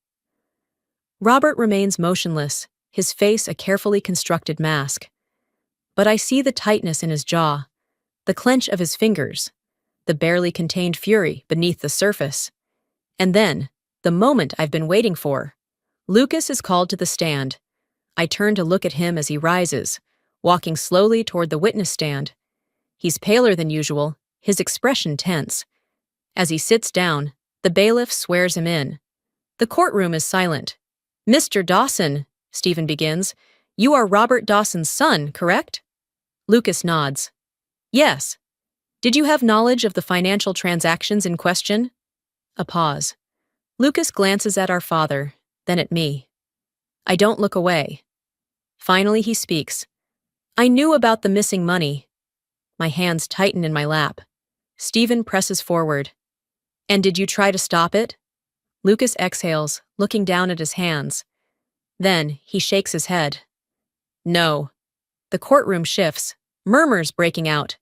Robert remains motionless, his face a carefully constructed mask. But I see the tightness in his jaw, the clench of his fingers, the barely contained fury beneath the surface. And then, the moment I've been waiting for. Lucas is called to the stand. I turn to look at him as he rises, walking slowly toward the witness stand. He's paler than usual, his expression tense. As he sits down, the bailiff swears him in. The courtroom is silent. Mr. Dawson, Stephen begins, you are Robert Dawson's son, correct? Lucas nods. Yes. Did you have knowledge of the financial transactions in question? A pause. Lucas glances at our father, then at me. I don't look away. Finally, he speaks. I knew about the missing money. My hands tighten in my lap. Stephen presses forward. And did you try to stop it? Lucas exhales, looking down at his hands. Then, he shakes his head. No. The courtroom shifts, murmurs breaking out.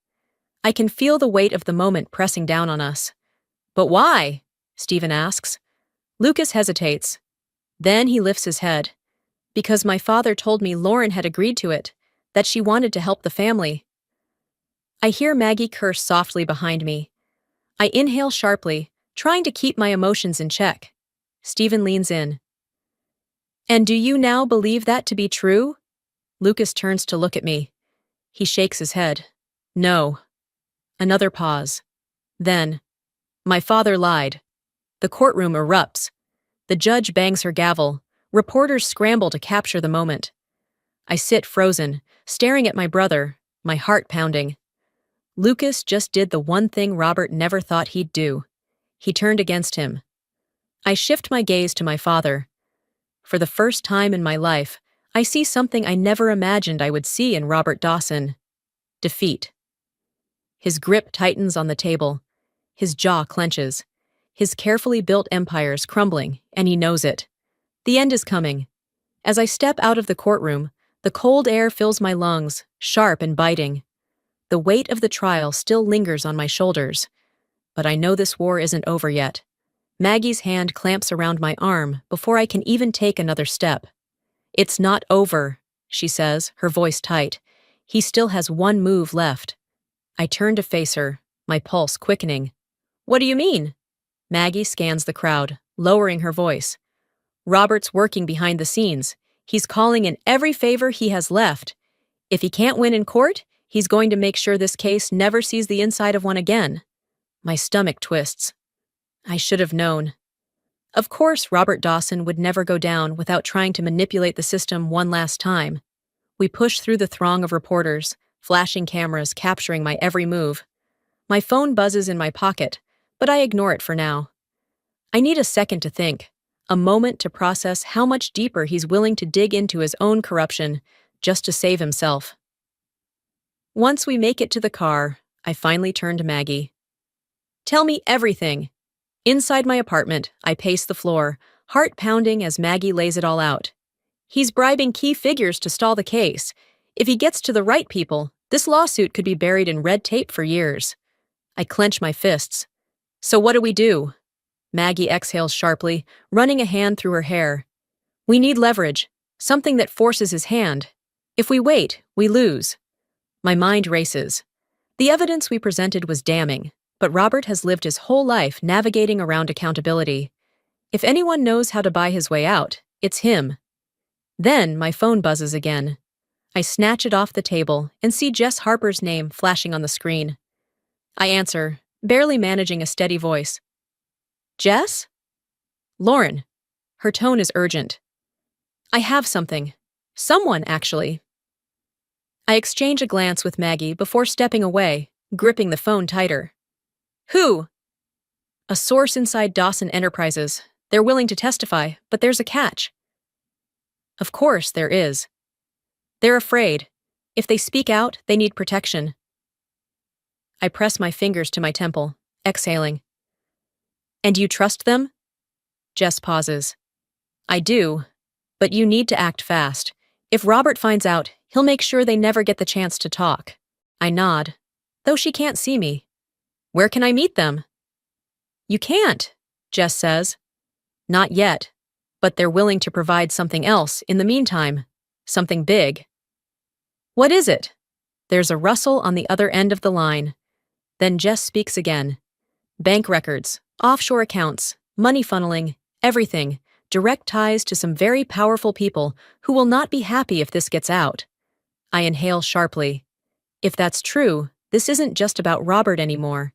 I can feel the weight of the moment pressing down on us. But why? Stephen asks. Lucas hesitates. Then he lifts his head. Because my father told me Lauren had agreed to it, that she wanted to help the family. I hear Maggie curse softly behind me. I inhale sharply, trying to keep my emotions in check. Stephen leans in. And do you now believe that to be true? Lucas turns to look at me. He shakes his head. No. Another pause. Then, my father lied. The courtroom erupts. The judge bangs her gavel. Reporters scramble to capture the moment. I sit frozen, staring at my brother, my heart pounding. Lucas just did the one thing Robert never thought he'd do. He turned against him. I shift my gaze to my father. For the first time in my life, I see something I never imagined I would see in Robert Dawson. Defeat. His grip tightens on the table. His jaw clenches. His carefully built empire is crumbling, and he knows it. The end is coming. As I step out of the courtroom, the cold air fills my lungs, sharp and biting. The weight of the trial still lingers on my shoulders. But I know this war isn't over yet. Maggie's hand clamps around my arm before I can even take another step. It's not over, she says, her voice tight. He still has one move left. I turn to face her, my pulse quickening. What do you mean? Maggie scans the crowd, lowering her voice. Robert's working behind the scenes. He's calling in every favor he has left. If he can't win in court, he's going to make sure this case never sees the inside of one again. My stomach twists. I should have known. Of course, Robert Dawson would never go down without trying to manipulate the system one last time. We push through the throng of reporters, flashing cameras capturing my every move. My phone buzzes in my pocket, but I ignore it for now. I need a second to think, a moment to process how much deeper he's willing to dig into his own corruption just to save himself. Once we make it to the car, I finally turn to Maggie. Tell me everything. Inside my apartment, I pace the floor, heart pounding as Maggie lays it all out. He's bribing key figures to stall the case. If he gets to the right people, this lawsuit could be buried in red tape for years. I clench my fists. So what do we do? Maggie exhales sharply, running a hand through her hair. We need leverage, something that forces his hand. If we wait, we lose. My mind races. The evidence we presented was damning, but Robert has lived his whole life navigating around accountability. If anyone knows how to buy his way out, it's him. Then my phone buzzes again. I snatch it off the table and see Jess Harper's name flashing on the screen. I answer, barely managing a steady voice. Jess? Lauren. Her tone is urgent. I have something. Someone, actually. I exchange a glance with Maggie before stepping away, gripping the phone tighter. Who? A source inside Dawson Enterprises. They're willing to testify, but there's a catch. Of course there is. They're afraid. If they speak out, they need protection. I press my fingers to my temple, exhaling. And you trust them? Jess pauses. I do, but you need to act fast. If Robert finds out, he'll make sure they never get the chance to talk. I nod, though she can't see me. Where can I meet them? You can't, Jess says. Not yet, but they're willing to provide something else in the meantime, something big. What is it? There's a rustle on the other end of the line. Then Jess speaks again. Bank records, offshore accounts, money funneling, everything, direct ties to some very powerful people who will not be happy if this gets out. I inhale sharply. If that's true, this isn't just about Robert anymore.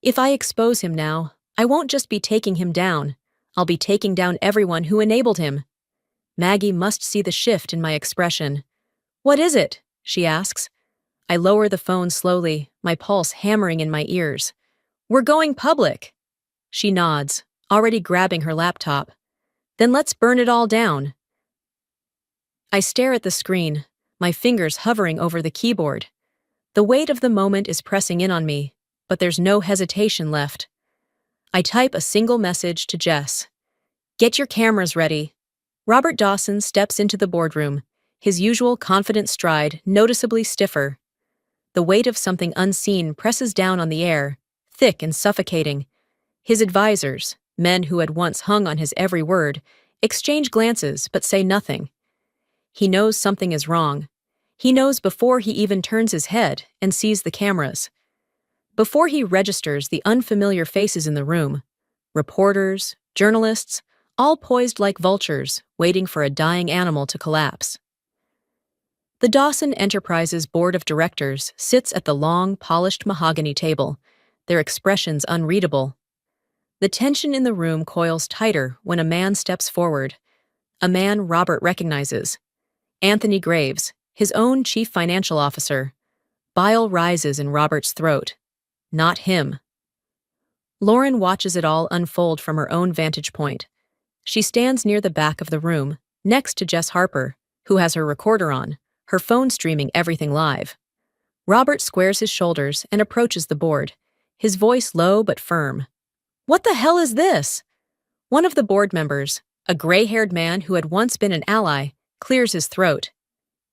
If I expose him now, I won't just be taking him down. I'll be taking down everyone who enabled him. Maggie must see the shift in my expression. What is it? She asks. I lower the phone slowly, my pulse hammering in my ears. We're going public. She nods, already grabbing her laptop. Then let's burn it all down. I stare at the screen, my fingers hovering over the keyboard. The weight of the moment is pressing in on me, but there's no hesitation left. I type a single message to Jess. Get your cameras ready. Robert Dawson steps into the boardroom, his usual confident stride noticeably stiffer. The weight of something unseen presses down on the air, thick and suffocating. His advisors, men who had once hung on his every word, exchange glances but say nothing. He knows something is wrong. He knows before he even turns his head and sees the cameras. Before he registers the unfamiliar faces in the room, reporters, journalists, all poised like vultures, waiting for a dying animal to collapse. The Dawson Enterprises Board of Directors sits at the long, polished mahogany table, their expressions unreadable. The tension in the room coils tighter when a man steps forward, a man Robert recognizes. Anthony Graves, his own chief financial officer. Bile rises in Robert's throat. Not him. Lauren watches it all unfold from her own vantage point. She stands near the back of the room, next to Jess Harper, who has her recorder on, her phone streaming everything live. Robert squares his shoulders and approaches the board, his voice low but firm. What the hell is this? One of the board members, a gray-haired man who had once been an ally, clears his throat.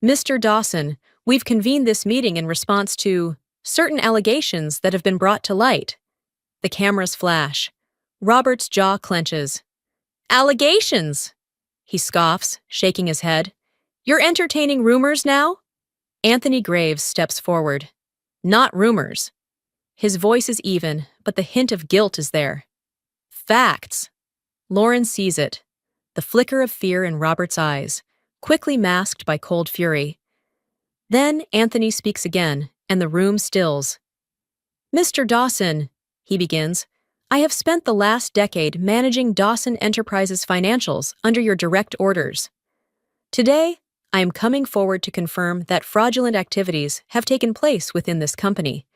Mr. Dawson, we've convened this meeting in response to certain allegations that have been brought to light. The cameras flash. Robert's jaw clenches. Allegations! He scoffs, shaking his head. You're entertaining rumors now? Anthony Graves steps forward. Not rumors. His voice is even, but the hint of guilt is there. Facts. Lauren sees it. The flicker of fear in Robert's eyes, quickly masked by cold fury. Then Anthony speaks again, and the room stills. Mr. Dawson, he begins, I have spent the last decade managing Dawson Enterprises financials under your direct orders. Today, I am coming forward to confirm that fraudulent activities have taken place within this company,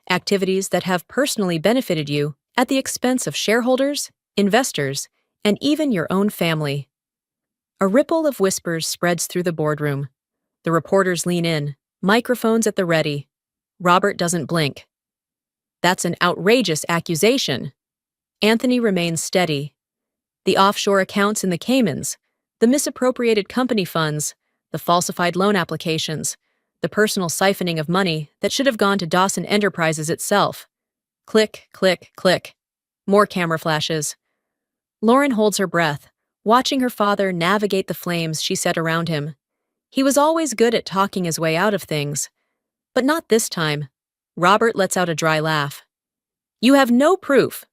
activities that have personally benefited you at the expense of shareholders, investors, and even your own family. A ripple of whispers spreads through the boardroom. The reporters lean in, microphones at the ready. Robert doesn't blink. That's an outrageous accusation. Anthony remains steady. The offshore accounts in the Caymans, the misappropriated company funds, the falsified loan applications, the personal siphoning of money that should have gone to Dawson Enterprises itself. Click, click, click. More camera flashes. Lauren holds her breath, watching her father navigate the flames she set around him. He was always good at talking his way out of things. But not this time. Robert lets out a dry laugh. You have no proof.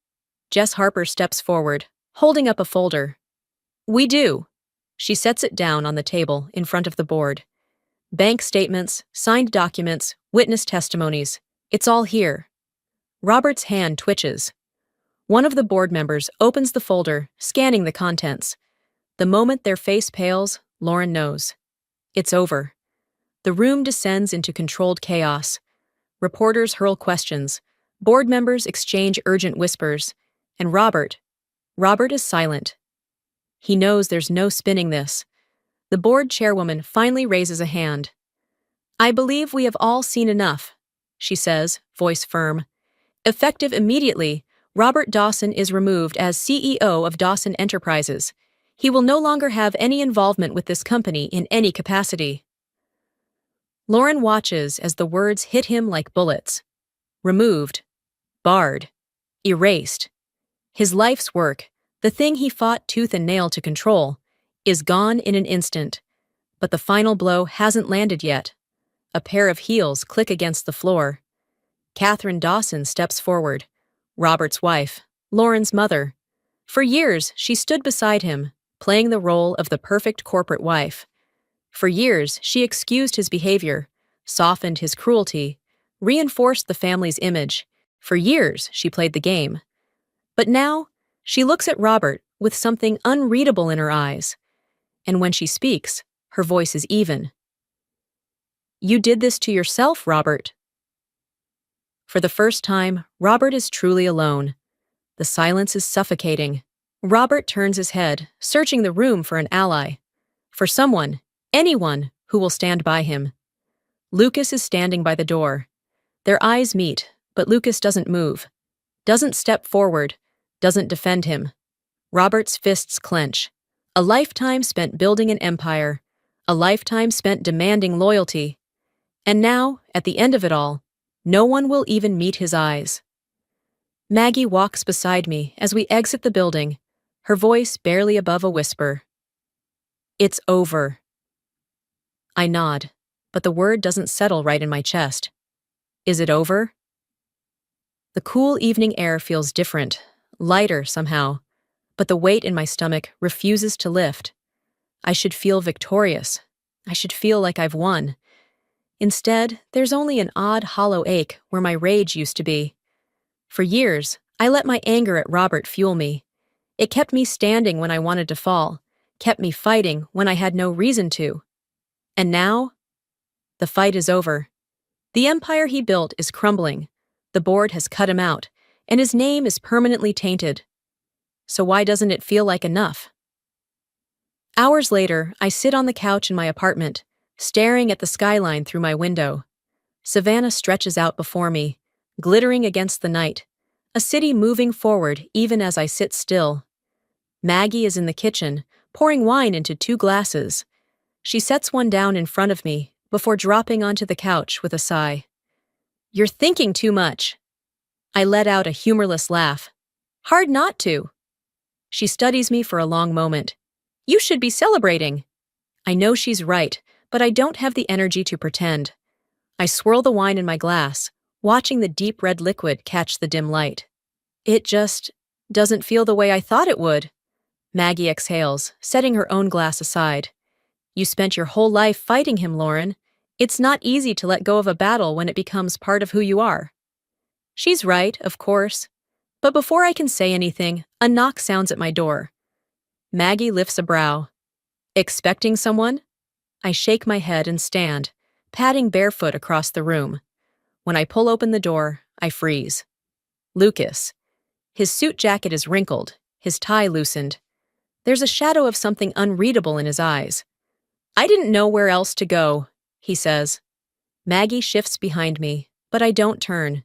Jess Harper steps forward, holding up a folder. We do. She sets it down on the table in front of the board. Bank statements, signed documents, witness testimonies. It's all here. Robert's hand twitches. One of the board members opens the folder, scanning the contents. The moment their face pales, Lauren knows. It's over. The room descends into controlled chaos. Reporters hurl questions. Board members exchange urgent whispers. And Robert is silent. He knows there's no spinning this. The board chairwoman finally raises a hand. "I believe we have all seen enough," she says, voice firm. Effective immediately, Robert Dawson is removed as CEO of Dawson Enterprises. He will no longer have any involvement with this company in any capacity. Lauren watches as the words hit him like bullets. Removed. Barred. Erased. His life's work, the thing he fought tooth and nail to control, is gone in an instant. But the final blow hasn't landed yet. A pair of heels click against the floor. Catherine Dawson steps forward, Robert's wife, Lauren's mother. For years, she stood beside him, playing the role of the perfect corporate wife. For years, she excused his behavior, softened his cruelty, reinforced the family's image. For years, she played the game. But now, she looks at Robert with something unreadable in her eyes. And when she speaks, her voice is even. "You did this to yourself, Robert." For the first time, Robert is truly alone. The silence is suffocating. Robert turns his head, searching the room for an ally. For someone, anyone, who will stand by him. Lucas is standing by the door. Their eyes meet, but Lucas doesn't move. Doesn't step forward. Doesn't defend him. Robert's fists clench. A lifetime spent building an empire. A lifetime spent demanding loyalty. And now, at the end of it all, no one will even meet his eyes. Maggie walks beside me as we exit the building, her voice barely above a whisper. "It's over." I nod, but the word doesn't settle right in my chest. Is it over? The cool evening air feels different, lighter somehow, but the weight in my stomach refuses to lift. I should feel victorious. I should feel like I've won. Instead, there's only an odd hollow ache where my rage used to be. For years, I let my anger at Robert fuel me. It kept me standing when I wanted to fall, kept me fighting when I had no reason to. And now, the fight is over. The empire he built is crumbling. The board has cut him out, and his name is permanently tainted. So why doesn't it feel like enough? Hours later, I sit on the couch in my apartment, staring at the skyline through my window. Savannah stretches out before me, glittering against the night, a city moving forward even as I sit still. Maggie is in the kitchen, pouring wine into 2 glasses. She sets one down in front of me before dropping onto the couch with a sigh. "You're thinking too much." I let out a humorless laugh. "Hard not to." She studies me for a long moment. "You should be celebrating." I know she's right, but I don't have the energy to pretend. I swirl the wine in my glass, watching the deep red liquid catch the dim light. "It just doesn't feel the way I thought it would." Maggie exhales, setting her own glass aside. "You spent your whole life fighting him, Lauren. It's not easy to let go of a battle when it becomes part of who you are." She's right, of course. But before I can say anything, a knock sounds at my door. Maggie lifts a brow. "Expecting someone?" I shake my head and stand, padding barefoot across the room. When I pull open the door, I freeze. Lucas. His suit jacket is wrinkled, his tie loosened. There's a shadow of something unreadable in his eyes. "I didn't know where else to go," he says. Maggie shifts behind me, but I don't turn.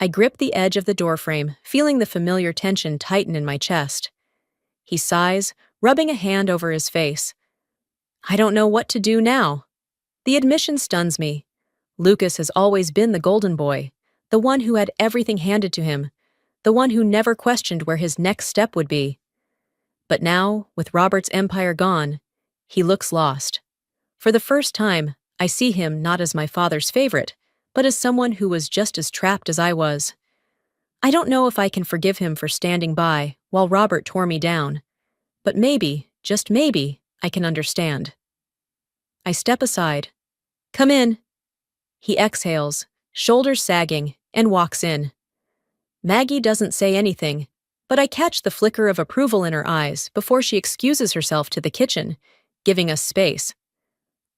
I grip the edge of the doorframe, feeling the familiar tension tighten in my chest. He sighs, rubbing a hand over his face. I don't know what to do now. The admission stuns me. Lucas has always been the golden boy, the one who had everything handed to him, the one who never questioned where his next step would be. But now, with Robert's empire gone, he looks lost. For the first time, I see him not as my father's favorite, but as someone who was just as trapped as I was. I don't know if I can forgive him for standing by while Robert tore me down, but maybe, just maybe, I can understand. I step aside. "Come in." He exhales, shoulders sagging, and walks in. Maggie doesn't say anything, but I catch the flicker of approval in her eyes before she excuses herself to the kitchen, giving us space.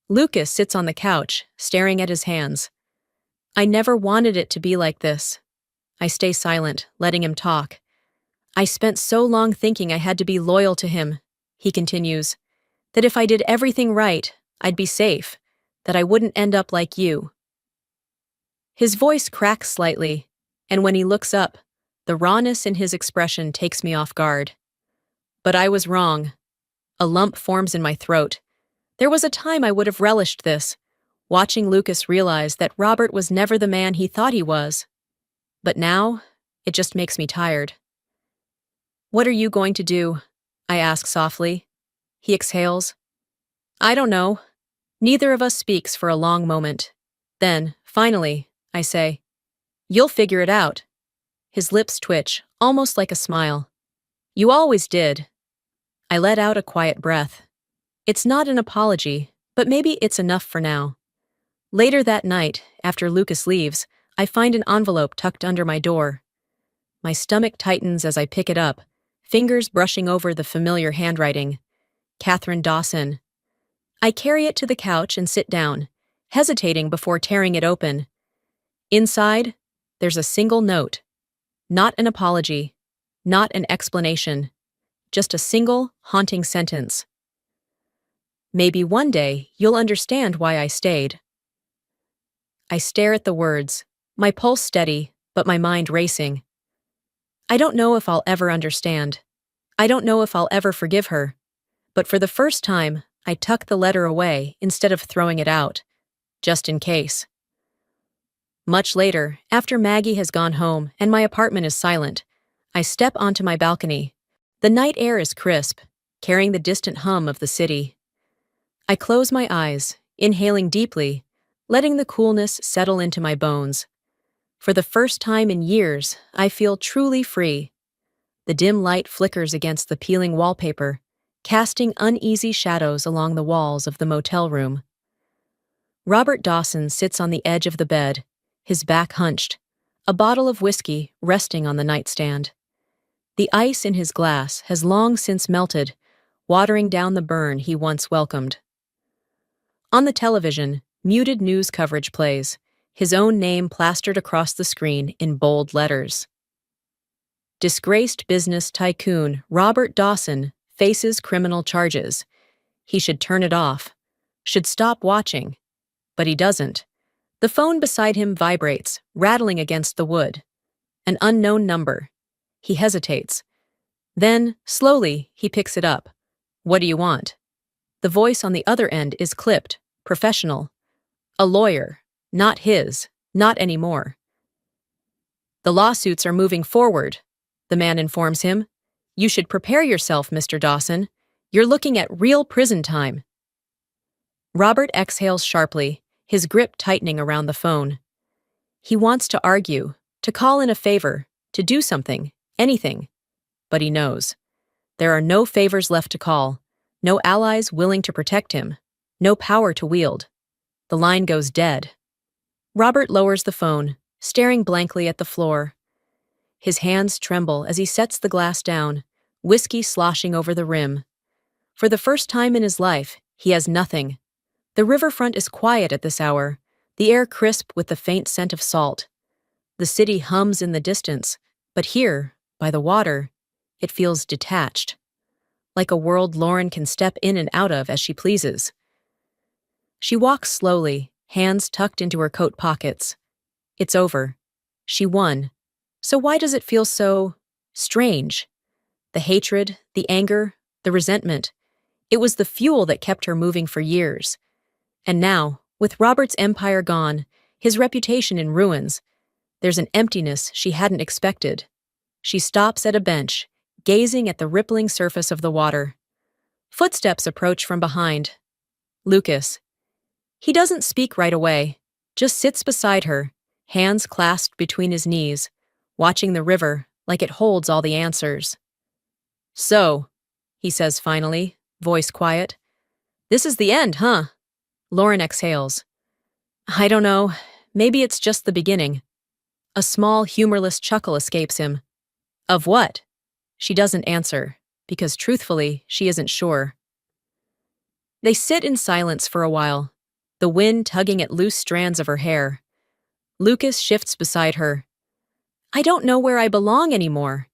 Lucas sits on the couch, staring at his hands. I never wanted it to be like this. I stay silent, letting him talk. I spent so long thinking I had to be loyal to him, he continues, that if I did everything right, I'd be safe, that I wouldn't end up like you. His voice cracks slightly, and when he looks up, the rawness in his expression takes me off guard. But I was wrong. A lump forms in my throat. There was a time I would have relished this, watching Lucas realize that Robert was never the man he thought he was. But now, it just makes me tired. What are you going to do? I ask softly. He exhales. I don't know. Neither of us speaks for a long moment. Then, finally, I say, you'll figure it out. His lips twitch, almost like a smile. You always did. I let out a quiet breath. It's not an apology, but maybe it's enough for now. Later that night, after Lucas leaves, I find an envelope tucked under my door. My stomach tightens as I pick it up, fingers brushing over the familiar handwriting. Catherine Dawson. I carry it to the couch and sit down, hesitating before tearing it open. Inside, there's a single note. Not an apology, not an explanation, just a single, haunting sentence. Maybe one day you'll understand why I stayed. I stare at the words, my pulse steady, but my mind racing. I don't know if I'll ever understand. I don't know if I'll ever forgive her. But for the first time, I tuck the letter away instead of throwing it out, just in case. Much later, after Maggie has gone home and my apartment is silent, I step onto my balcony. The night air is crisp, carrying the distant hum of the city. I close my eyes, inhaling deeply, letting the coolness settle into my bones. For the first time in years, I feel truly free. The dim light flickers against the peeling wallpaper, casting uneasy shadows along the walls of the motel room. Robert Dawson sits on the edge of the bed, his back hunched, a bottle of whiskey resting on the nightstand. The ice in his glass has long since melted, watering down the burn he once welcomed. On the television, muted news coverage plays, his own name plastered across the screen in bold letters. Disgraced business tycoon Robert Dawson faces criminal charges. He should turn it off, should stop watching. But he doesn't. The phone beside him vibrates, rattling against the wood. An unknown number. He hesitates. Then, slowly, he picks it up. What do you want? The voice on the other end is clipped, professional. A lawyer. Not his. Not anymore. The lawsuits are moving forward, the man informs him. You should prepare yourself, Mr. Dawson. You're looking at real prison time. Robert exhales sharply, his grip tightening around the phone. He wants to argue, to call in a favor, to do something, anything. But he knows. There are no favors left to call, no allies willing to protect him, no power to wield. The line goes dead. Robert lowers the phone, staring blankly at the floor. His hands tremble as he sets the glass down, whiskey sloshing over the rim. For the first time in his life, he has nothing. The riverfront is quiet at this hour, the air crisp with the faint scent of salt. The city hums in the distance, but here, by the water, it feels detached, like a world Lauren can step in and out of as she pleases. She walks slowly, hands tucked into her coat pockets. It's over. She won. So why does it feel so strange? The hatred, the anger, the resentment. It was the fuel that kept her moving for years. And now, with Robert's empire gone, his reputation in ruins, there's an emptiness she hadn't expected. She stops at a bench, gazing at the rippling surface of the water. Footsteps approach from behind. Lucas. He doesn't speak right away, just sits beside her, hands clasped between his knees, watching the river like it holds all the answers. So, he says finally, voice quiet. This is the end, huh? Lauren exhales. I don't know. Maybe it's just the beginning. A small, humorless chuckle escapes him. Of what? She doesn't answer, because truthfully, she isn't sure. They sit in silence for a while, the wind tugging at loose strands of her hair. Lucas shifts beside her. I don't know where I belong anymore.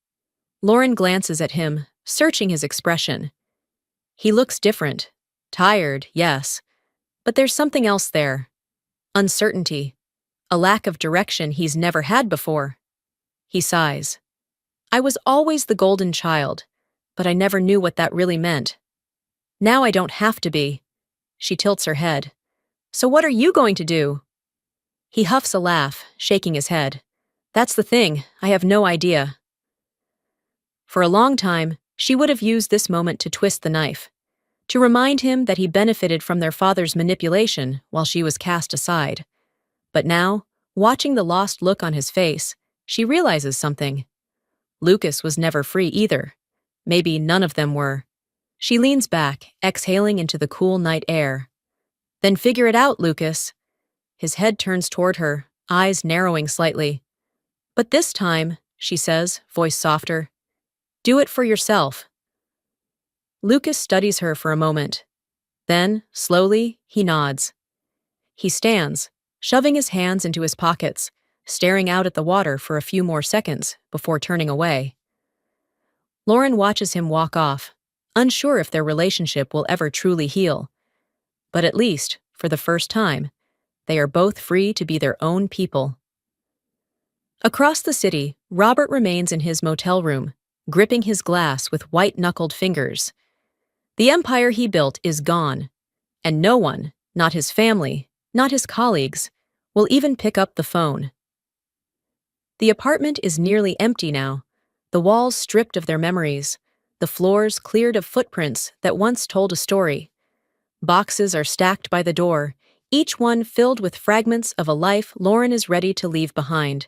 Lauren glances at him, searching his expression. He looks different. Tired, yes. But there's something else there. Uncertainty. A lack of direction he's never had before. He sighs. I was always the golden child, but I never knew what that really meant. Now I don't have to be. She tilts her head. So what are you going to do? He huffs a laugh, shaking his head. That's the thing, I have no idea. For a long time, she would have used this moment to twist the knife, to remind him that he benefited from their father's manipulation while she was cast aside. But now, watching the lost look on his face, she realizes something. Lucas was never free either. Maybe none of them were. She leans back, exhaling into the cool night air. Then figure it out, Lucas. His head turns toward her, eyes narrowing slightly. But this time, she says, voice softer, do it for yourself. Lucas studies her for a moment. Then, slowly, he nods. He stands, shoving his hands into his pockets, staring out at the water for a few more seconds before turning away. Lauren watches him walk off, unsure if their relationship will ever truly heal. But at least, for the first time, they are both free to be their own people. Across the city, Robert remains in his motel room, gripping his glass with white-knuckled fingers. The empire he built is gone, and no one, not his family, not his colleagues, will even pick up the phone. The apartment is nearly empty now, the walls stripped of their memories, the floors cleared of footprints that once told a story. Boxes are stacked by the door, each one filled with fragments of a life Lauren is ready to leave behind.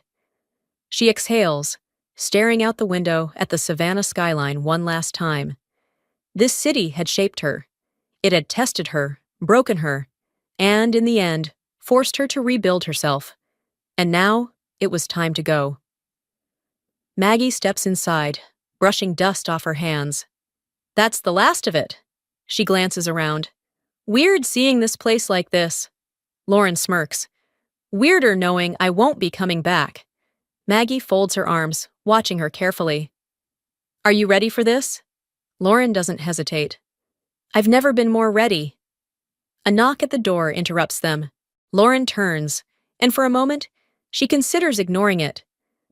She exhales, staring out the window at the Savannah skyline one last time. This city had shaped her. It had tested her, broken her, and, in the end, forced her to rebuild herself. And now, it was time to go. Maggie steps inside, brushing dust off her hands. That's the last of it. She glances around. Weird seeing this place like this. Lauren smirks. Weirder knowing I won't be coming back. Maggie folds her arms, watching her carefully. Are you ready for this? Lauren doesn't hesitate. I've never been more ready. A knock at the door interrupts them. Lauren turns, and for a moment, she considers ignoring it.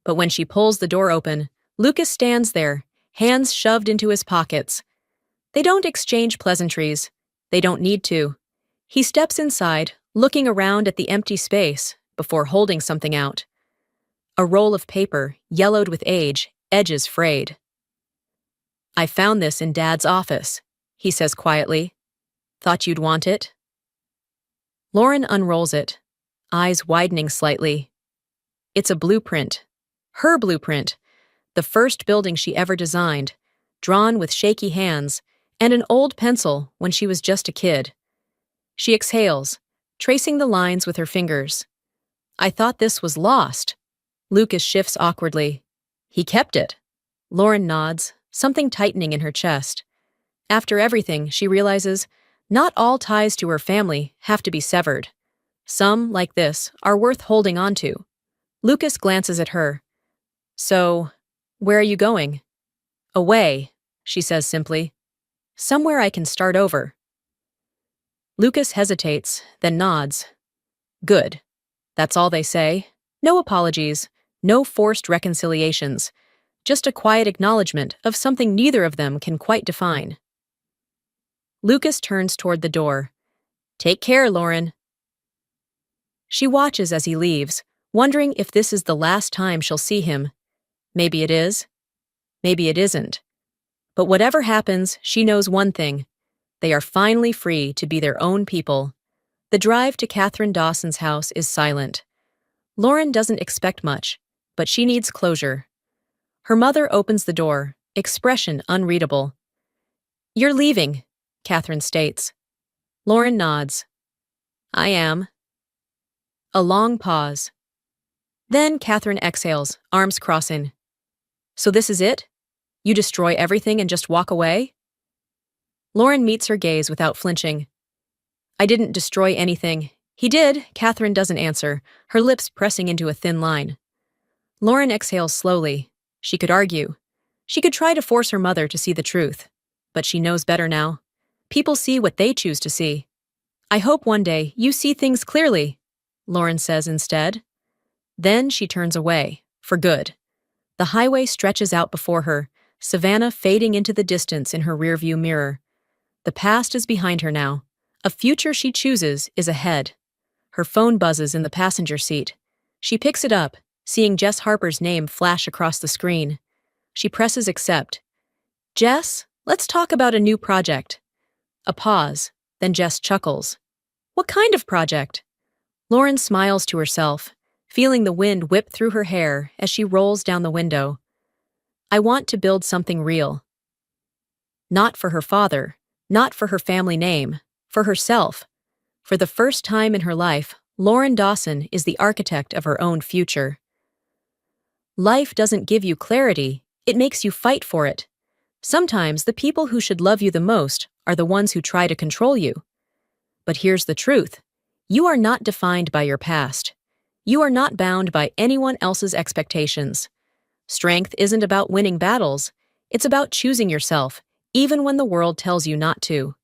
But when she pulls the door open, Lucas stands there, hands shoved into his pockets. They don't exchange pleasantries. They don't need to. He steps inside, looking around at the empty space, before holding something out. A roll of paper, yellowed with age, edges frayed. I found this in Dad's office, he says quietly. Thought you'd want it? Lauren unrolls it, eyes widening slightly. It's a blueprint. Her blueprint. The first building she ever designed, drawn with shaky hands, and an old pencil when she was just a kid. She exhales, tracing the lines with her fingers. I thought this was lost. Lucas shifts awkwardly. He kept it. Lauren nods, something tightening in her chest. After everything, she realizes, not all ties to her family have to be severed. Some, like this, are worth holding on to. Lucas glances at her. So, where are you going? Away, she says simply. Somewhere I can start over. Lucas hesitates, then nods. Good. That's all they say. No apologies, no forced reconciliations. Just a quiet acknowledgement of something neither of them can quite define. Lucas turns toward the door. Take care, Lauren. She watches as he leaves, wondering if this is the last time she'll see him. Maybe it is. Maybe it isn't. But whatever happens, she knows one thing. They are finally free to be their own people. The drive to Catherine Dawson's house is silent. Lauren doesn't expect much, but she needs closure. Her mother opens the door, expression unreadable. You're leaving, Catherine states. Lauren nods. I am. A long pause. Then Catherine exhales, arms crossing. So this is it? You destroy everything and just walk away? Lauren meets her gaze without flinching. I didn't destroy anything. He did. Catherine doesn't answer, her lips pressing into a thin line. Lauren exhales slowly. She could argue. She could try to force her mother to see the truth. But she knows better now. People see what they choose to see. I hope one day you see things clearly, Lauren says instead. Then she turns away, for good. The highway stretches out before her, Savannah fading into the distance in her rearview mirror. The past is behind her now. A future she chooses is ahead. Her phone buzzes in the passenger seat. She picks it up, seeing Jess Harper's name flash across the screen. She presses accept. Jess, let's talk about a new project. A pause, then Jess chuckles. What kind of project? Lauren smiles to herself, feeling the wind whip through her hair as she rolls down the window. I want to build something real. Not for her father, not for her family name, for herself. For the first time in her life, Lauren Dawson is the architect of her own future. Life doesn't give you clarity, it makes you fight for it. Sometimes the people who should love you the most are the ones who try to control you. But here's the truth. You are not defined by your past. You are not bound by anyone else's expectations. Strength isn't about winning battles. It's about choosing yourself, even when the world tells you not to.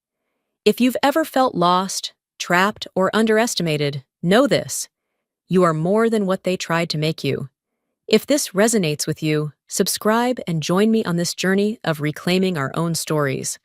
If you've ever felt lost, trapped, or underestimated, know this. You are more than what they tried to make you. If this resonates with you, subscribe and join me on this journey of reclaiming our own stories.